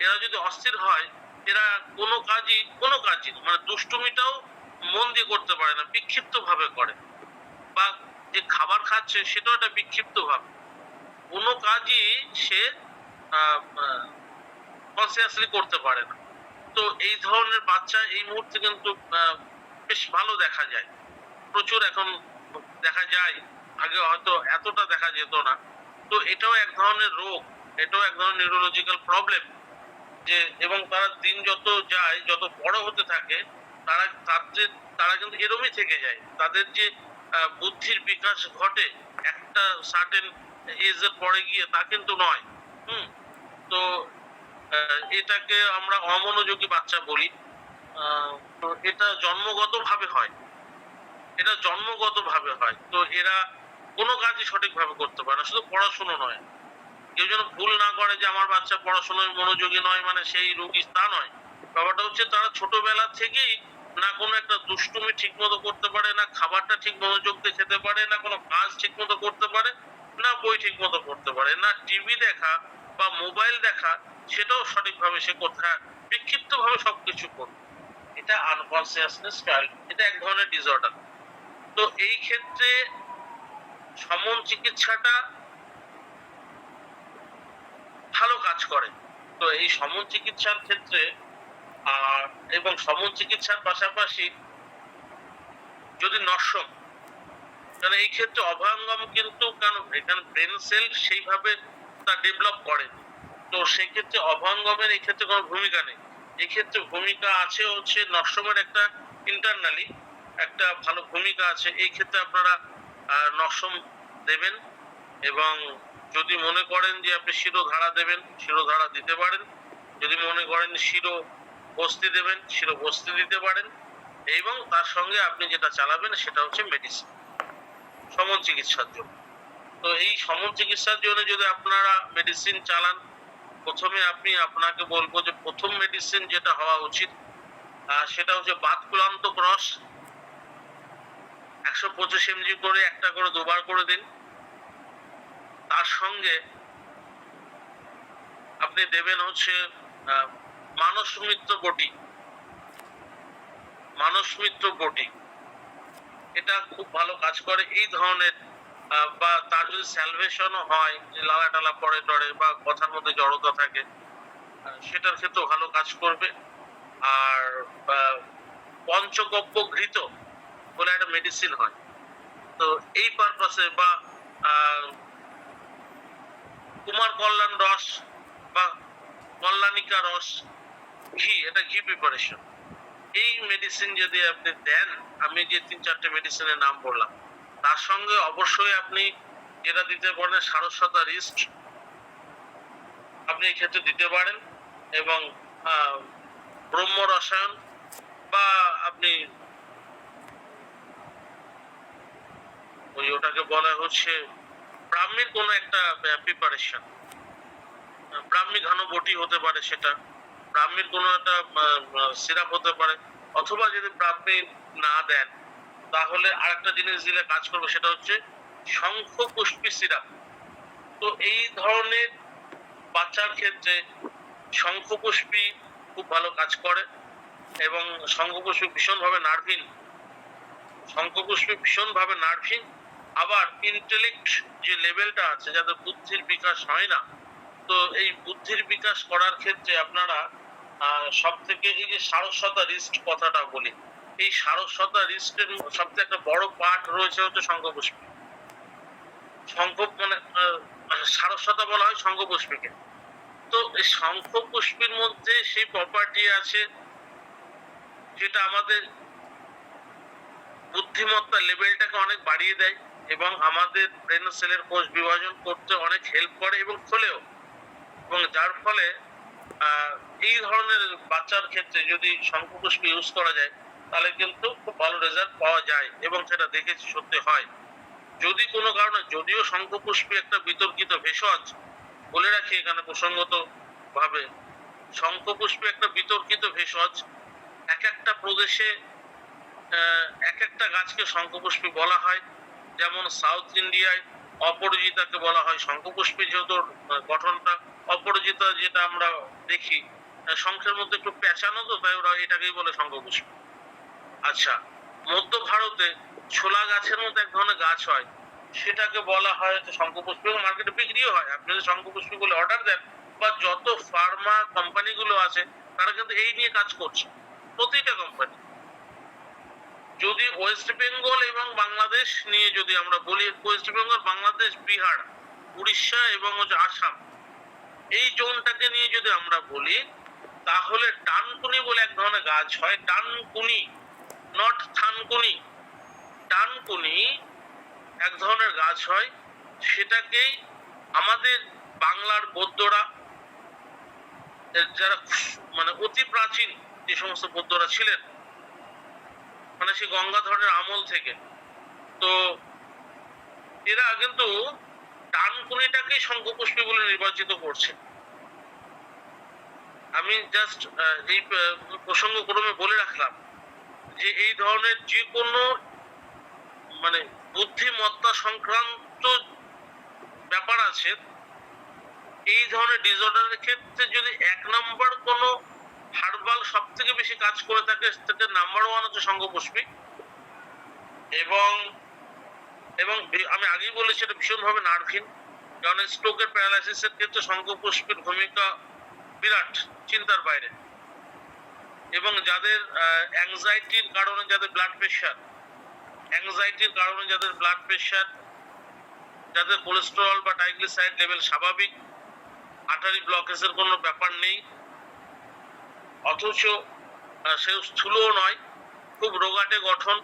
এরা যদি অস্থির হয়, এরা কোনো কাজই মানে দুষ্টুমিটাও মন দিয়ে করতে পারে না, বিক্ষিপ্ত ভাবে করে। বা যে খাবার খাচ্ছে সেটাও একটা বিক্ষিপ্ত ভাবে, কোনো কাজই সে কনসিয়াসলি করতে পারে না। তো এই ধরনের বাচ্চা এই মুহূর্তে কিন্তু বেশ ভালো দেখা যায়, প্রচুর এখন দেখা যায়, আগে হয়তো এতটা দেখা যেত না। তো এটাও এক ধরনের রোগ, এটাও এক ধরনের নিউরোলজিক্যাল প্রবলেম। যে এবং তারা দিন যত যায়, যত বড় হতে থাকে, তারা কিন্তু এরমই থেকে যায়। তাদের যে বুদ্ধির বিকাশ ঘটে একটা সার্টেন এজের পরে গিয়ে, তা কিন্তু নয়। তো এটাকে আমরা অমনোযোগী বাচ্চা বলি। তো এটা জন্মগতভাবে হয়, তো এরা কোনো কাজই সঠিকভাবে করতে পারে না, শুধু পড়াশুনো নয়। কেউ যেন ভুল না করে যে আমার বাচ্চা পড়াশোনায় মনোযোগী নয় মানে সেই রোগী, তা নয়। ব্যাপারটা হচ্ছে তারা ছোটবেলা থেকেই না কোনো একটা দুষ্টুমি ঠিক মতো করতে পারে, না খাবারটা ঠিক মনোযোগ দিয়ে খেতে পারে, না কোনো কাজ ঠিক মতো করতে পারে, না বই ঠিক মতো পড়তে পারে, না টিভি দেখা বা মোবাইল দেখা সেটাও সঠিকভাবে সে কোথায়, বিক্ষিপ্ত ভাবে সবকিছু করবে। এটা আনকনসিয়াসনেস চাইল্ড, এটা এক ধরনের ডিসঅর্ডার। তো এই ক্ষেত্রে সমন চিকিৎসাটা ভালো কাজ করে। তো এই সমন চিকিৎসার ক্ষেত্রে আর এবং সমন চিকিৎসার পাশাপাশি যদি নরসম, কারণ এই ক্ষেত্রে অভয়ঙ্গম কিন্তু কারণ এখানে ব্রেন সেল সেইভাবে তা ডেভেলপ করে, তো সেই ক্ষেত্রে অভয়ঙ্গমের এই ক্ষেত্রে কোনো ভূমিকা নেই। এই ক্ষেত্রে ভূমিকা আছে হচ্ছে নরসমের একটা ইন্টারনালি একটা ভালো ভূমিকা আছে। এই ক্ষেত্রে আপনারা নরসম দেবেন, এবং যদি মনে করেন যে আপনি শিরোধারা দেবেন, শিরোধারা দিতে পারেন। যদি মনে করেন বস্তি দেবেন, বস্তি দিতে পারেন। এবং তার সঙ্গে আপনি যেটা চালাবেন সেটা হচ্ছে মেডিসিন সমন চিকিৎসার জন্য। তো এই সমন চিকিৎসার জন্য যদি আপনারা মেডিসিন চালান, প্রথমে আপনাকে বলবো যে প্রথম মেডিসিন যেটা হওয়া উচিত সেটা হচ্ছে বাতকুলান্ত রস 125 mg করে, একটা করে 2 বার করে দিন। তার সঙ্গে আপনি দেবেন হচ্ছে মানস মিত্র বটি, মানস মিত্র বটি, এটা খুব ভালো কাজ করে এই ধরনের। বা তার যদি স্যালভেশনও হয়, যে লালা টালা পড়ে টড়ে বা কথার মধ্যে জড়তা থাকে, সেটার ক্ষেত্রেও ভালো কাজ করবে। আর পঞ্চগব্য ঘৃত বলে একটা মেডিসিন হয়, তো এই পারপাসে বা কুমার কল্যাণ রস বা কল্যাণিকা রস, ঘি, এটা ঘি প্রিপারেশন, এই মেডিসিন যদি আপনি দেন, আমি যে 3-4টে মেডিসিনের নাম বললাম, তার সঙ্গে অবশ্যই আপনি যেটা দিতে পারেন সারস্বতা রিস্ট আপনি এই ক্ষেত্রে দিতে পারেন, এবং ব্রহ্ম রসায়ন বা আপনি ওটাকে বলা হচ্ছে ব্রাহ্মীর কোনো একটা প্রিপারেশন, ব্রাহ্মী ঘন বটি হতে পারে, সেটা ব্রাহ্মীর কোনো একটা সিরাপ হতে পারে। অথবা যদি ব্রাহ্মী না দেন তাহলে আরেকটা জিনিস দিলে কাজ করবে, সেটা হচ্ছে শঙ্খপুষ্পী সিরাপ। তো এই ধরনের বাচ্চার ক্ষেত্রে শঙ্খপুষ্পী খুব ভালো কাজ করে, এবং শঙ্খপুষ্পী ভীষণভাবে নার্ভিন, শঙ্খপুষ্পী ভীষণভাবে নার্ভিন। আবার ইন্টেলেক্ট যে লেভেলটা আছে, যাদের বুদ্ধির বিকাশ হয় না, তো এই বুদ্ধির বিকাশ করার ক্ষেত্রে আপনারা সব থেকে এই যে সারস্বতা রিস্ট কথাটা বলি, এই সারস্বতা রিস্টের সবথেকে একটা বড় পার্ট রয়েছে হচ্ছে শঙ্খপুষ্পী। সারস্বতা বলা হয় শঙ্খপুষ্পীকে। তো এই শঙ্খপুষ্পীর মধ্যে সেই প্রপার্টি আছে যেটা আমাদের বুদ্ধিমত্তা লেভেলটাকে অনেক বাড়িয়ে দেয়, এবং আমাদের ব্রেন সেলের কোষ বিভাজন করতে অনেক হেল্প করে এবং খোলেও। এবং যার ফলে এই ধরনের বাচ্চার ক্ষেত্রে যদি শঙ্খপুষ্পী ইউজ করা যায় তাহলে কিন্তু খুব ভালো রেজাল্ট পাওয়া যায়, এবং সেটা দেখেছি সত্যি হয়। যদি কোনো কারণে, যদিও শঙ্খপুষ্পী একটা বিতর্কিত ভেষজ, বলে রাখি এখানে প্রসঙ্গত ভাবে, শঙ্খপুষ্পী একটা বিতর্কিত ভেষজ। এক একটা প্রদেশে এক একটা গাছকে শঙ্খপুষ্পী বলা হয়। যেমন সাউথ ইন্ডিয়ায় অপরাজিতাকে বলা হয় শঙ্খপুষ্পী, যেহেতু গঠনটা অপরাজিতা যেটা আমরা দেখি শঙ্খের মধ্যে একটু পেঁচানো, তো তাই ওরা এটাকেই বলে শঙ্খপুষ্পী। আচ্ছা, মধ্য ভারতে ছোলা গাছের মধ্যে এক ধরনের গাছ হয়, সেটাকে বলা হয় শঙ্খপুষ্পী, এবং মার্কেটে বিক্রিও হয়। আপনি যদি শঙ্খপুষ্পী বলে অর্ডার দেন, বা যত ফার্মা কোম্পানিগুলো আছে তারা কিন্তু এই নিয়ে কাজ করছে, প্রতিটা কোম্পানি। যদি ওয়েস্ট বেঙ্গল এবং বাংলাদেশ নিয়ে যদি আমরা বলি, ওয়েস্ট বেঙ্গল, বাংলাদেশ, বিহার, উড়িষ্যা এবং আসাম, এই জোনটাকে নিয়ে যদি আমরা বলি, তাহলে ডানকুনি বলে এক ধরনের গাছ হয়। ডানকুনি, নট থানকুনি, ডানকুনি এক ধরনের গাছ হয়। সেটাকেই আমাদের বাংলার বৌদ্ধরা, যারা মানে অতি প্রাচীন যে সমস্ত বৌদ্ধরা ছিলেন, মানে সেই গঙ্গাধরের আমল থেকে, তো এরা কিন্তু ডানকুনিটাকেই শঙ্খপুষ্পী বলে নির্বাচিত করছে। আমি জাস্ট এই প্রসঙ্গ ক্রমে বলে রাখলাম যে এই ধরনের যে কোনো মানে বুদ্ধিমত্তা সংক্রান্ত ব্যাপার আছে, এই ধরনের ডিসঅর্ডারের ক্ষেত্রে যদি 1 নম্বর কোনো হার্বাল সব থেকে বেশি কাজ করে থাকে, সেটা নাম্বার 1 হচ্ছে শঙ্খপুষ্পী। এবং এবং আমি আগেই বলেছি এটা ভীষণভাবে নার্ভিন, কারণ স্ট্রোকের প্যারালাইসিসের ক্ষেত্রে শঙ্খপুষ্পীর ভূমিকা বিরাট, চিন্তার বাইরে। এবং যাদের অ্যাংজাইটির কারণে যাদের ব্লাড প্রেশার, যাদের কোলেস্টেরল বা ট্রাইগ্লিসারাইড লেভেল স্বাভাবিক, আর্টারি ব্লকেজের কোনো ব্যাপার নেই, অথচ সে স্থূলও নয়, খুব রোগাটে গঠন,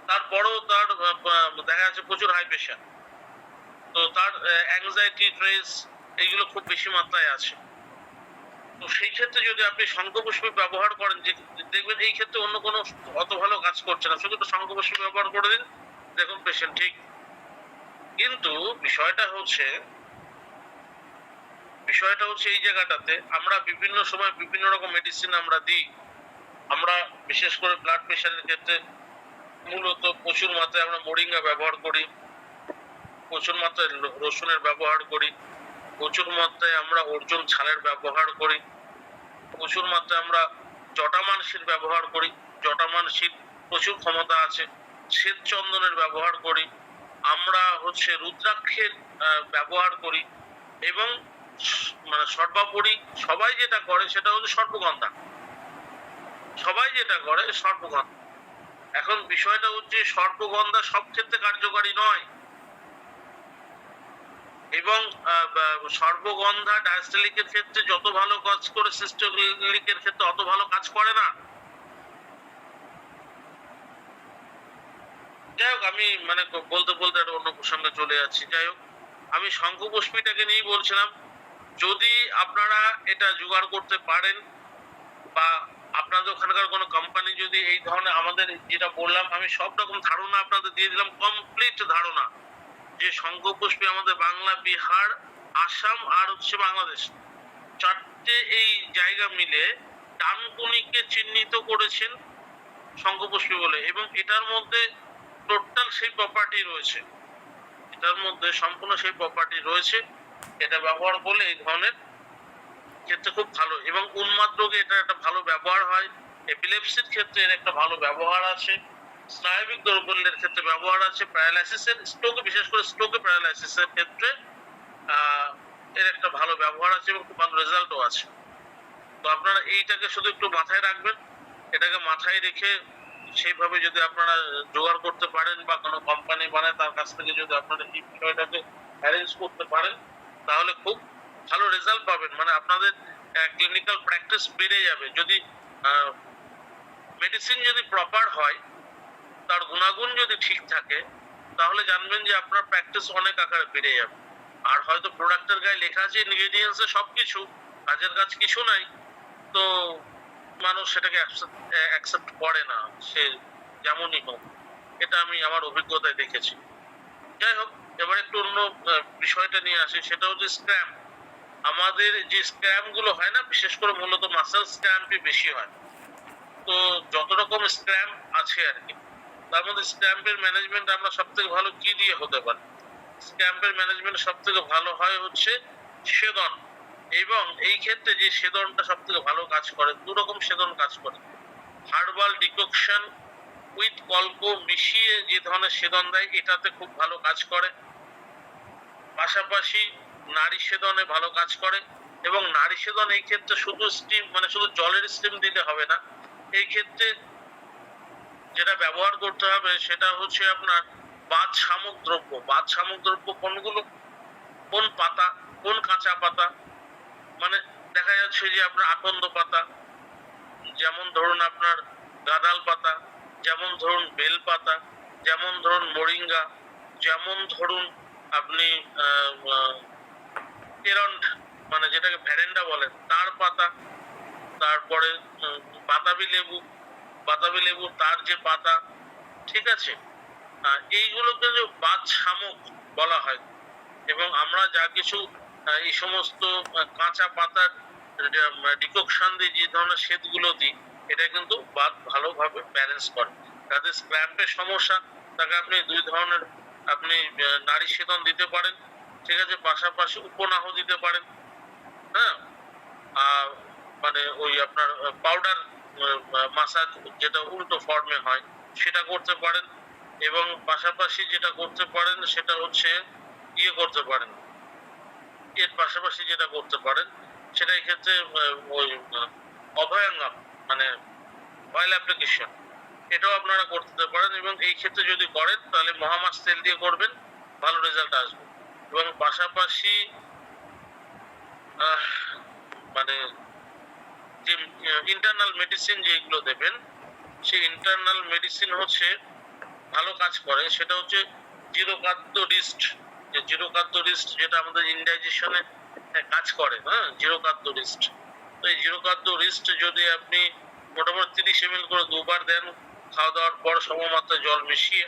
তারপরেও তার দেখা যাচ্ছে প্রচুর হাই প্রেশার, তো তার অ্যাংজাইটি ট্রেস এইগুলো খুব বেশি মাত্রায় আছে। তো সেই ক্ষেত্রে যদি আপনি শঙ্খপুষ্পী ব্যবহার করেন, যে দেখবেন এই ক্ষেত্রে অন্য কোনো অত ভালো কাজ করছে না, শুধু শঙ্খপুষ্পী ব্যবহার করে দিন, দেখুন পেশেন্ট ঠিক। কিন্তু বিষয়টা হচ্ছে এই জায়গাটাতে আমরা বিভিন্ন সময় বিভিন্ন রকম মেডিসিন আমরা দিই। আমরা বিশেষ করে ব্লাড প্রেশারের ক্ষেত্রে মূলত প্রচুর মাত্রায় আমরা মোরিঙ্গা ব্যবহার করি, প্রচুর মাত্রায় রসুনের ব্যবহার করি, প্রচুর মাত্রায় আমরা অর্জুন ছালের ব্যবহার করি, প্রচুর মাত্রায় আমরা জটামানসির ব্যবহার করি, জটামানসির প্রচুর ক্ষমতা আছে, শ্বেত চন্দনের ব্যবহার করি, আমরা রুদ্রাক্ষের ব্যবহার করি, এবং মানে সর্বোপরি সবাই যেটা করে সেটা হচ্ছে সর্পগন্ধা। এখন বিষয়টা হচ্ছে সর্পগন্ধা সব ক্ষেত্রে কার্যকারী নয়, এবং সর্পগন্ধা ডায়াস্টেলিকের ক্ষেত্রে যত ভালো কাজ করে সিস্টোলিকের ক্ষেত্রে অত ভালো কাজ করে না। যাই হোক, আমি মানে বলতে একটা অন্য প্রসঙ্গে চলে যাচ্ছি। যাই হোক, আমি শঙ্খপুষ্পীটাকে নিয়েই বলছিলাম, যদি আপনারা এটা জোগাড় করতে পারেন বা আপনাদের ওখানকার কোনো কোম্পানি যদি এই ধরনের, আমাদের যেটা বললাম আমি সব রকম ধারণা আপনাদের দিয়ে দিলাম, কমপ্লিট ধারণা যে শঙ্খপুষ্পী আমাদের বাংলা, বিহার, আসাম আর বাংলাদেশ, চারটে এই জায়গা মিলে ডানকুনিকে চিহ্নিত করেছেন শঙ্খপুষ্পী বলে, এবং এটার মধ্যে টোটাল সেই প্রপার্টি রয়েছে, সম্পূর্ণ সেই প্রপার্টি রয়েছে। এটা ব্যবহার করলে এই ধরনের ক্ষেত্রে খুব ভালো, এবং উন্মাদ রোগে এটা একটা ভালো ব্যবহার হয়, এপিলেপসির ক্ষেত্রে এর একটা ভালো ব্যবহার আছে, স্নায়বিক দৌর্বল্যের ক্ষেত্রে ব্যবহার আছে, প্যারালাইসিসের, স্ট্রোকে, বিশেষ করে স্ট্রোকে প্যারালাইসিসের ক্ষেত্রে এর একটা ভালো ব্যবহার আছে এবং খুব ভালো রেজাল্টও আছে। তো আপনারা এইটাকে শুধু একটু মাথায় রাখবেন, এটাকে মাথায় রেখে সেইভাবে যদি আপনারা জোগাড় করতে পারেন বা কোনো কোম্পানি বানায় তার কাছ থেকে যদি আপনারা এই বিষয়টাকে অ্যারেঞ্জ করতে পারেন, তাহলে খুব ভালো রেজাল্ট পাবেন। মানে আপনাদের ক্লিনিক্যাল প্র্যাকটিস বেড়ে যাবে। যদি মেডিসিন যদি প্রপার হয়, তার গুণাগুণ যদি ঠিক থাকে, তাহলে জানবেন যে আপনার প্র্যাকটিস অনেক আকারে বেড়ে যাবে। আর হয়তো প্রোডাক্টের গায়ে লেখা আছে ইনগ্রেডিয়েন্টসে সবকিছু, কাজের কাজ কিছু নাই, তো মানুষ সেটাকে অ্যাকসেপ্ট করে না, সে যেমনই হোক। এটা আমি আমার অভিজ্ঞতায় দেখেছি। যাই হোক, এবার একটু অন্য বিষয়টা নিয়ে আসি, সেটা হচ্ছে স্ক্র্যাম। আমাদের যে স্ক্র্যাম গুলো হয় না, বিশেষ করে মূলত মাসেল স্ক্র্যাম্পই বেশি হয়। তো যত রকম স্ক্র্যাম আছে আর কি, তার মধ্যে স্ক্র্যাম্পের ম্যানেজমেন্ট আমরা সব থেকে ভালো কি দিয়ে হতে পারে? স্ক্র্যাম্পের ম্যানেজমেন্ট সব থেকে ভালো হয় সেদন, এবং এই ক্ষেত্রে যে সেদনটা সব থেকে ভালো কাজ করে, দু রকম সেদন কাজ করে। হার্বাল ডিককশন উইথ কল্কো মিশিয়ে যে ধরনের সেদন দেয়, এটাতে খুব ভালো কাজ করে। পাশাপাশি নারী সেদনে ভালো কাজ করে, এবং নারী সেদন এই ক্ষেত্রে শুধু স্টিম, মানে শুধু জলের স্টিম দিলে হবে না, এই ক্ষেত্রে যেটা ব্যবহার করতে হবে সেটা হচ্ছে আপনার বাত শামুক দ্রব্য। কোনগুলো? কোন পাতা, কোন কাঁচা পাতা, মানে দেখা যাচ্ছে যে আপনার আকন্দ পাতা, যেমন ধরুন আপনার গাঁদাল পাতা, যেমন ধরুন বেল পাতা, যেমন ধরুন মোরিঙ্গা, যেমন ধরুন আপনি এরন্ড, মানে যেটাকে ভ্যারেন্ডা বলেন, তার পাতা, তারপরে বাতাবি লেবু তার যে পাতা, ঠিক আছে, এইগুলোকে যে বাত শামুক বলা হয়। এবং আমরা যা কিছু এই সমস্ত কাঁচা পাতার ডিককশন দিয়ে যে ধরনের শ্বেতগুলো দিই, এটা কিন্তু বাত ভালোভাবে ব্যালেন্স করে। যাদের স্ক্র্যাম্পের সমস্যা, তাকে আপনি দুই ধরনের আপনি নারী সেদন দিতে পারেন, ঠিক আছে, পাশাপাশি উপনাহ দিতে পারেন, হ্যাঁ, মানে ওই আপনার পাউডার মাসাজ যেটা উল্টো ফর্মে হয় সেটা করতে পারেন, এবং পাশাপাশি যেটা করতে পারেন সেটা হচ্ছে করতে পারেন, এর পাশাপাশি যেটা করতে পারেন সেটা এই ক্ষেত্রে ওই অভয়ঙ্গম মানে অয়েল অ্যাপ্লিকেশন, এটাও আপনারা করতে পারেন। এবং এই ক্ষেত্রে যদি করেন তাহলে মহামাস তেল দিয়ে করবেন, ভালো রেজাল্ট আসবে। এবং পাশাপাশি মানে যে ইন্টারনাল মেডিসিন যেগুলো দেবেন, সেই ইন্টারনাল মেডিসিন হচ্ছে ভালো কাজ করে, সেটা হচ্ছে জিরোকার্বোরিস্ট। যে জিরোকার্বোরিস্ট যেটা আমাদের ইনডাইজেশনে কাজ করে, হ্যাঁ, জিরোকার্বোরিস্ট। তো এই জিরোকার্বোরিস্ট যদি আপনি মোটামুটি 30 ml করে দুবার দেন খাওয়া দাওয়ার পর সমমাত্রা জল মিশিয়ে,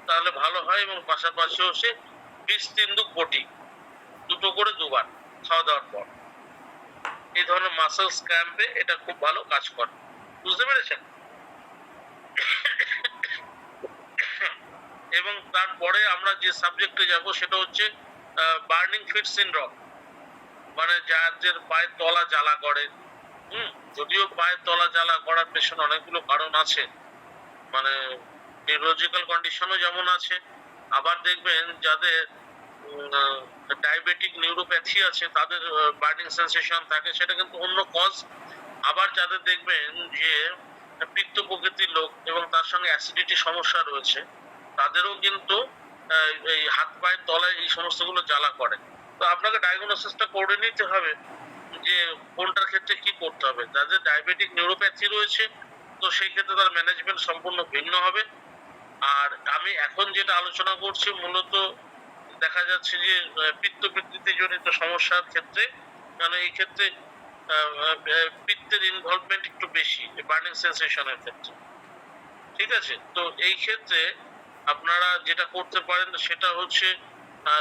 তাহলে ভালো হয়। এবং পাশাপাশি হচ্ছে 20 বটি, দুটো করে দুবার খাওয়া দাওয়ার পর। এই ধরনের মাসেলস ক্র্যাম্পে এটা খুব ভালো কাজ করে, বুঝতে পেরেছেন? এবং তারপরে আমরা যে সাবজেক্টে যাব সেটা হচ্ছে বার্নিং ফিট সিনড্রোম, মানে যাদের পায়ের তলা জ্বালা করে। যদিও পায়ের তলা জ্বালা করার পেছনে অনেকগুলো কারণ আছে, মানে নিউরোলজিক্যাল কন্ডিশনও যেমন আছে, আবার দেখবেন যাদের ডায়াবেটিক নিউরোপ্যাথি আছে তাদের বার্নিং সেন্সেশন থাকে, সেটা কিন্তু অন্য কজ। আবার যাদের দেখবেন যে পিত্ত প্রকৃতির লোক এবং তার সঙ্গে অ্যাসিডিটি সমস্যা রয়েছে, তাদেরও কিন্তু এই হাত পায়ের তলায় এই সমস্তগুলো জ্বালা করে। তো আপনাকে ডায়াগনোসিসটা করে নিতে হবে যে কোনটার ক্ষেত্রে কি করতে হবে। যাদের ডায়াবেটিক নিউরোপ্যাথি রয়েছে তো সেই ক্ষেত্রে তার ম্যানেজমেন্ট সম্পূর্ণ ভিন্ন হবে। আর আমি এখন যেটা আলোচনা করছি মূলত দেখা যাচ্ছে যে পিত্তবৃত্তিতে জনিত সমস্যার ক্ষেত্রে, মানে এই ক্ষেত্রে পিত্তের ইনভলভমেন্ট একটু বেশি বার্নিং সেন্সেশনের ক্ষেত্রে, ঠিক আছে? তো এই ক্ষেত্রে আপনারা যেটা করতে পারেন সেটা হচ্ছে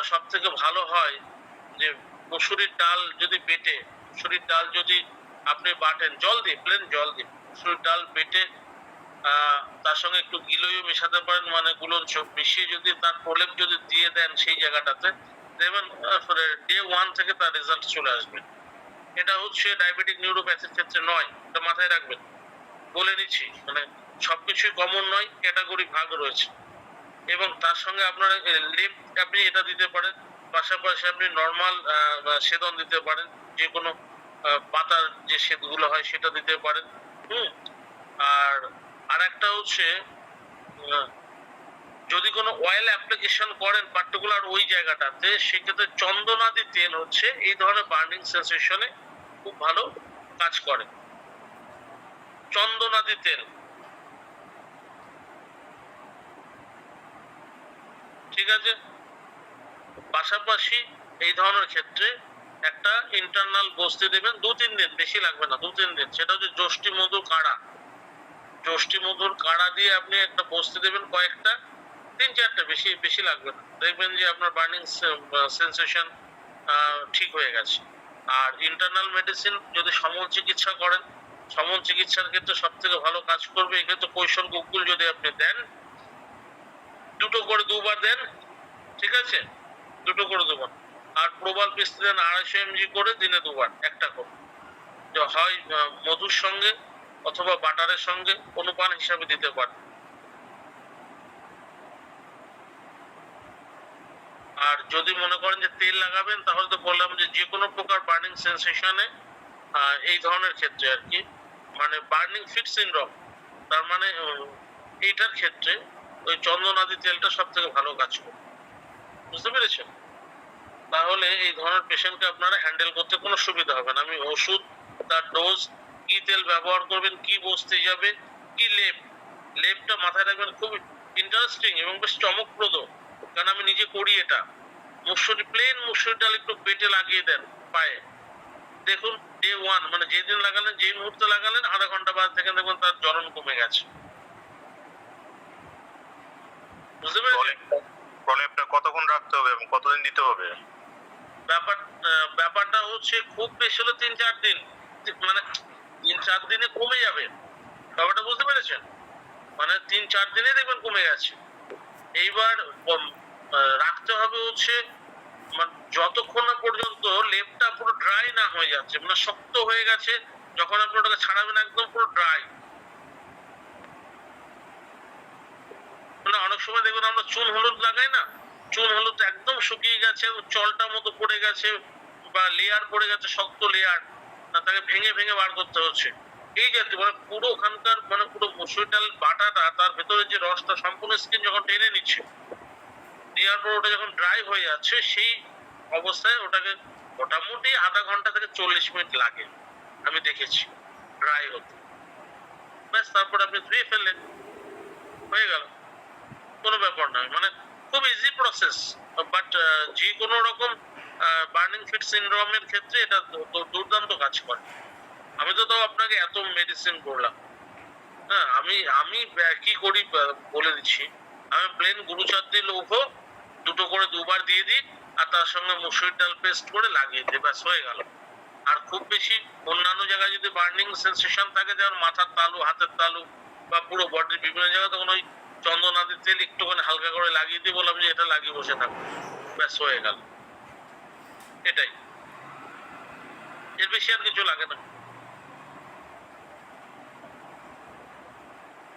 সব থেকে ভালো হয় যে মসুরির ডাল যদি বেটে, মসুরির ডাল যদি আপনি বাটেন জল দিয়ে, প্লেন জল দিয়ে মসুরির ডাল বেটে তার সঙ্গে একটু গিলোইও মেশাতে পারেন, মানে গুলঞ্চ মিশিয়ে যদি তার প্রলেপ যদি দিয়ে দেন সেই জায়গাটাতে, দেখবেন ডে 1 থেকে তার রেজাল্ট চলে আসবে। এটা হচ্ছে ডায়াবেটিক নিউরোপ্যাথির ক্ষেত্রে নয়, এটা মাথায় রাখবেন। বলে নিচ্ছি, মানে সবকিছুই কমন নয়, ক্যাটাগরি ভাগ রয়েছে। এবং তার সঙ্গে আপনার লিপ আপনি এটা দিতে পারেন, পাশাপাশি আপনি নর্মাল সেদন দিতে পারেন, যে কোনো পাতার যে সেদগুলো হয় সেটা দিতে পারেন। আর একটা হচ্ছে যদি কোনো অয়েল অ্যাপ্লিকেশন করেন পার্টিকুলার ওই জায়গাটাতে, সেক্ষেত্রে চন্দনাদি তেল হচ্ছে এই ধরনের বার্নিং সেন্সেশনে খুব ভালো কাজ করে। চন্দনাদি তেল, ঠিক আছে? পাশাপাশি এই ধরনের ক্ষেত্রে একটা ইন্টারনাল বস্তি দেবেন 2-3 দিন, বেশি লাগবে না, 2-3 দিন। সেটা হচ্ছে যষ্টি মধুর কাড়া। যষ্টি মধুর কাড়া দিয়ে আপনি একটা বস্তি দেবেন কয়েকটা, 3-4টা, বেশি বেশি লাগবে না। দেখবেন যে আপনার বার্নিং সেন্সেশন ঠিক হয়ে গেছে। আর ইন্টারনাল মেডিসিন যদি সমল চিকিৎসা করেন, সমল চিকিৎসার ক্ষেত্রে সব থেকে ভালো কাজ করবে এক্ষেত্রে কৈশোর গুকুল যদি আপনি দেন, 2টো করে দুবার দেন, ঠিক আছে? 2টো করে দুবার। আর প্রবাল পিস্তি দেন 250 mg করে দিনে দুবার, একটা করে, হয় মধুর সঙ্গে অথবা বাটারের সঙ্গে অনুপান হিসাবে দিতে পারেন। আর যদি মনে করেন যে তেল লাগাবেন, তাহলে তো বললাম যে কোনো প্রকার বার্নিং সেন্সেশনে এই ধরনের ক্ষেত্রে আর কি, মানে বার্নিং ফিট সিনড্রোম, তার মানে এইটার ক্ষেত্রে ওই চন্দনাদি তেলটা সব থেকে ভালো কাজ করে, বুঝতে পেরেছেন? তাহলে এই ধরনের পেশেন্টকে আপনারা হ্যান্ডেল করতে কোনো সুবিধা হবে না। আমি ওষুধ, তার ডোজ, কি তেল ব্যবহার করবেন, কি বসতে যাবে, কি লেপটা মাথায় রাখবেন, খুব ইন্টারেস্টিং এবং বেশ চমকপ্রদ, কারণ আমি নিজে করি এটা। প্লেন মুসুরি ডাল একটু পেটে লাগিয়ে দেন পায়ে, দেখুন ডে 1 মানে যেদিন লাগালেন, যেই মুহূর্তে লাগালেন, আধা ঘন্টা বাদ থেকে দেখবেন তার জ্বলন কমে গেছে, বুঝতে পেরেছেন? প্রলেপটা কতক্ষণ রাখতে হবে এবং কতদিন দিতে হবে? ব্যাপারটা হচ্ছে খুব বেশি হলে 3-4 দিন, মানে 3-4 দিনে কমে যাবে। ব্যাপারটা বুঝতে পেরেছেন? মানে 3-4 দিনে দেখবেন কমে গেছে। এইবার রাখতে হবে হচ্ছে মানে যতক্ষণ না পর্যন্ত লেপটা পুরো ড্রাই না হয়ে যাচ্ছে, মানে শক্ত হয়ে গেছে, যখন আপনি ওটাকে ছাড়াবেন একদম পুরো ড্রাই। মানে অনেক সময় দেখুন আমরা চুন হলুদ লাগাই না, চুন হলুদ একদম শুকিয়ে গেছে, চলটা মতো পড়ে গেছে বা লেয়ার পড়ে গেছে, শক্ত লেয়ার, তাকে ভেঙে ভেঙে বার করতে হচ্ছে। এই জাতীয় মানে পুরো ওখানকার মানে পুরো মসুর ডাল বাটাটা তার ভেতরে যে রসটা সম্পূর্ণ স্কিন যখন টেনে নিচ্ছে, নেওয়ার পর ওটা যখন ড্রাই হয়ে যাচ্ছে সেই অবস্থায় ওটাকে মোটামুটি আধা ঘন্টা থেকে 40 মিনিট লাগে আমি দেখেছি ড্রাই হতে। ব্যাস তারপর আপনি ধুয়ে ফেললেন, হয়ে গেল, কোনো ব্যাপার নয়। মানে খুব ইজি প্রসেস, বাট যে কোনো রকম বার্নিং ফিট সিনড্রোমের ক্ষেত্রে এটা দুর্দান্ত কাজ করে। আমি তো তাও আপনাকে এত মেডিসিন করলাম। হ্যাঁ, আমি কি করি বলে দিচ্ছি। আমি প্লেন গুরুচাঁদনি লৌহ 2টো করে 2বার দিয়ে দিই, আর তার সঙ্গে মসুর ডাল পেস্ট করে লাগিয়ে দিই, ব্যাস হয়ে গেল। আর খুব বেশি অন্যান্য জায়গায় যদি বার্নিং সেন্সেশন থাকে, যেমন মাথার তালু, হাতের তালু বা পুরো বডির বিভিন্ন জায়গায়, তখন ওই চন্দনাদির তেল একটুখানি হালকা করে লাগিয়ে দিয়ে বললাম যে এটা লাগিয়ে বসে থাকো, ব্যাস হয়ে গেল। এটাই, এর বেশি আর কিছু লাগে না।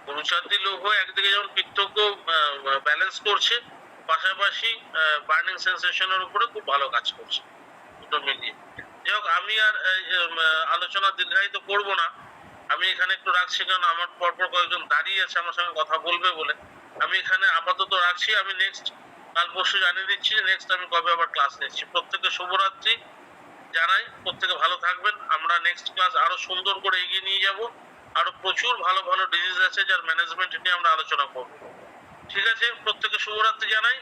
গুরুচাঁদনি লৌহ একদিকে যেমন পিত্তকে ব্যালেন্স করছে, পাশাপাশি বার্নিং সেন্সেশনের উপরে খুব ভালো কাজ করছে, দুটো মিলিয়ে। যাই হোক, আমি আর আলোচনা দীর্ঘায়িত করবো না, আমি এখানে একটু রাখছি, কারণ আমার পরপর কয়েকজন দাঁড়িয়ে আছে আমার সঙ্গে কথা বলবে বলে। আমি এখানে আপাতত রাখছি। আমি নেক্সট কাল পরশু জানিয়ে দিচ্ছি যে নেক্সট আমি কবে আবার ক্লাস নিচ্ছি। প্রত্যেকে শুভরাত্রি জানাই, প্রত্যেকে ভালো থাকবেন। আমরা নেক্সট ক্লাস আরো সুন্দর করে এগিয়ে নিয়ে যাব। আরো প্রচুর ভালো ভালো ডিজিজ আছে যার ম্যানেজমেন্ট নিয়ে আমরা আলোচনা করবো। ঠিক আছে, প্রত্যেকে শুভরাত্রি জানাই।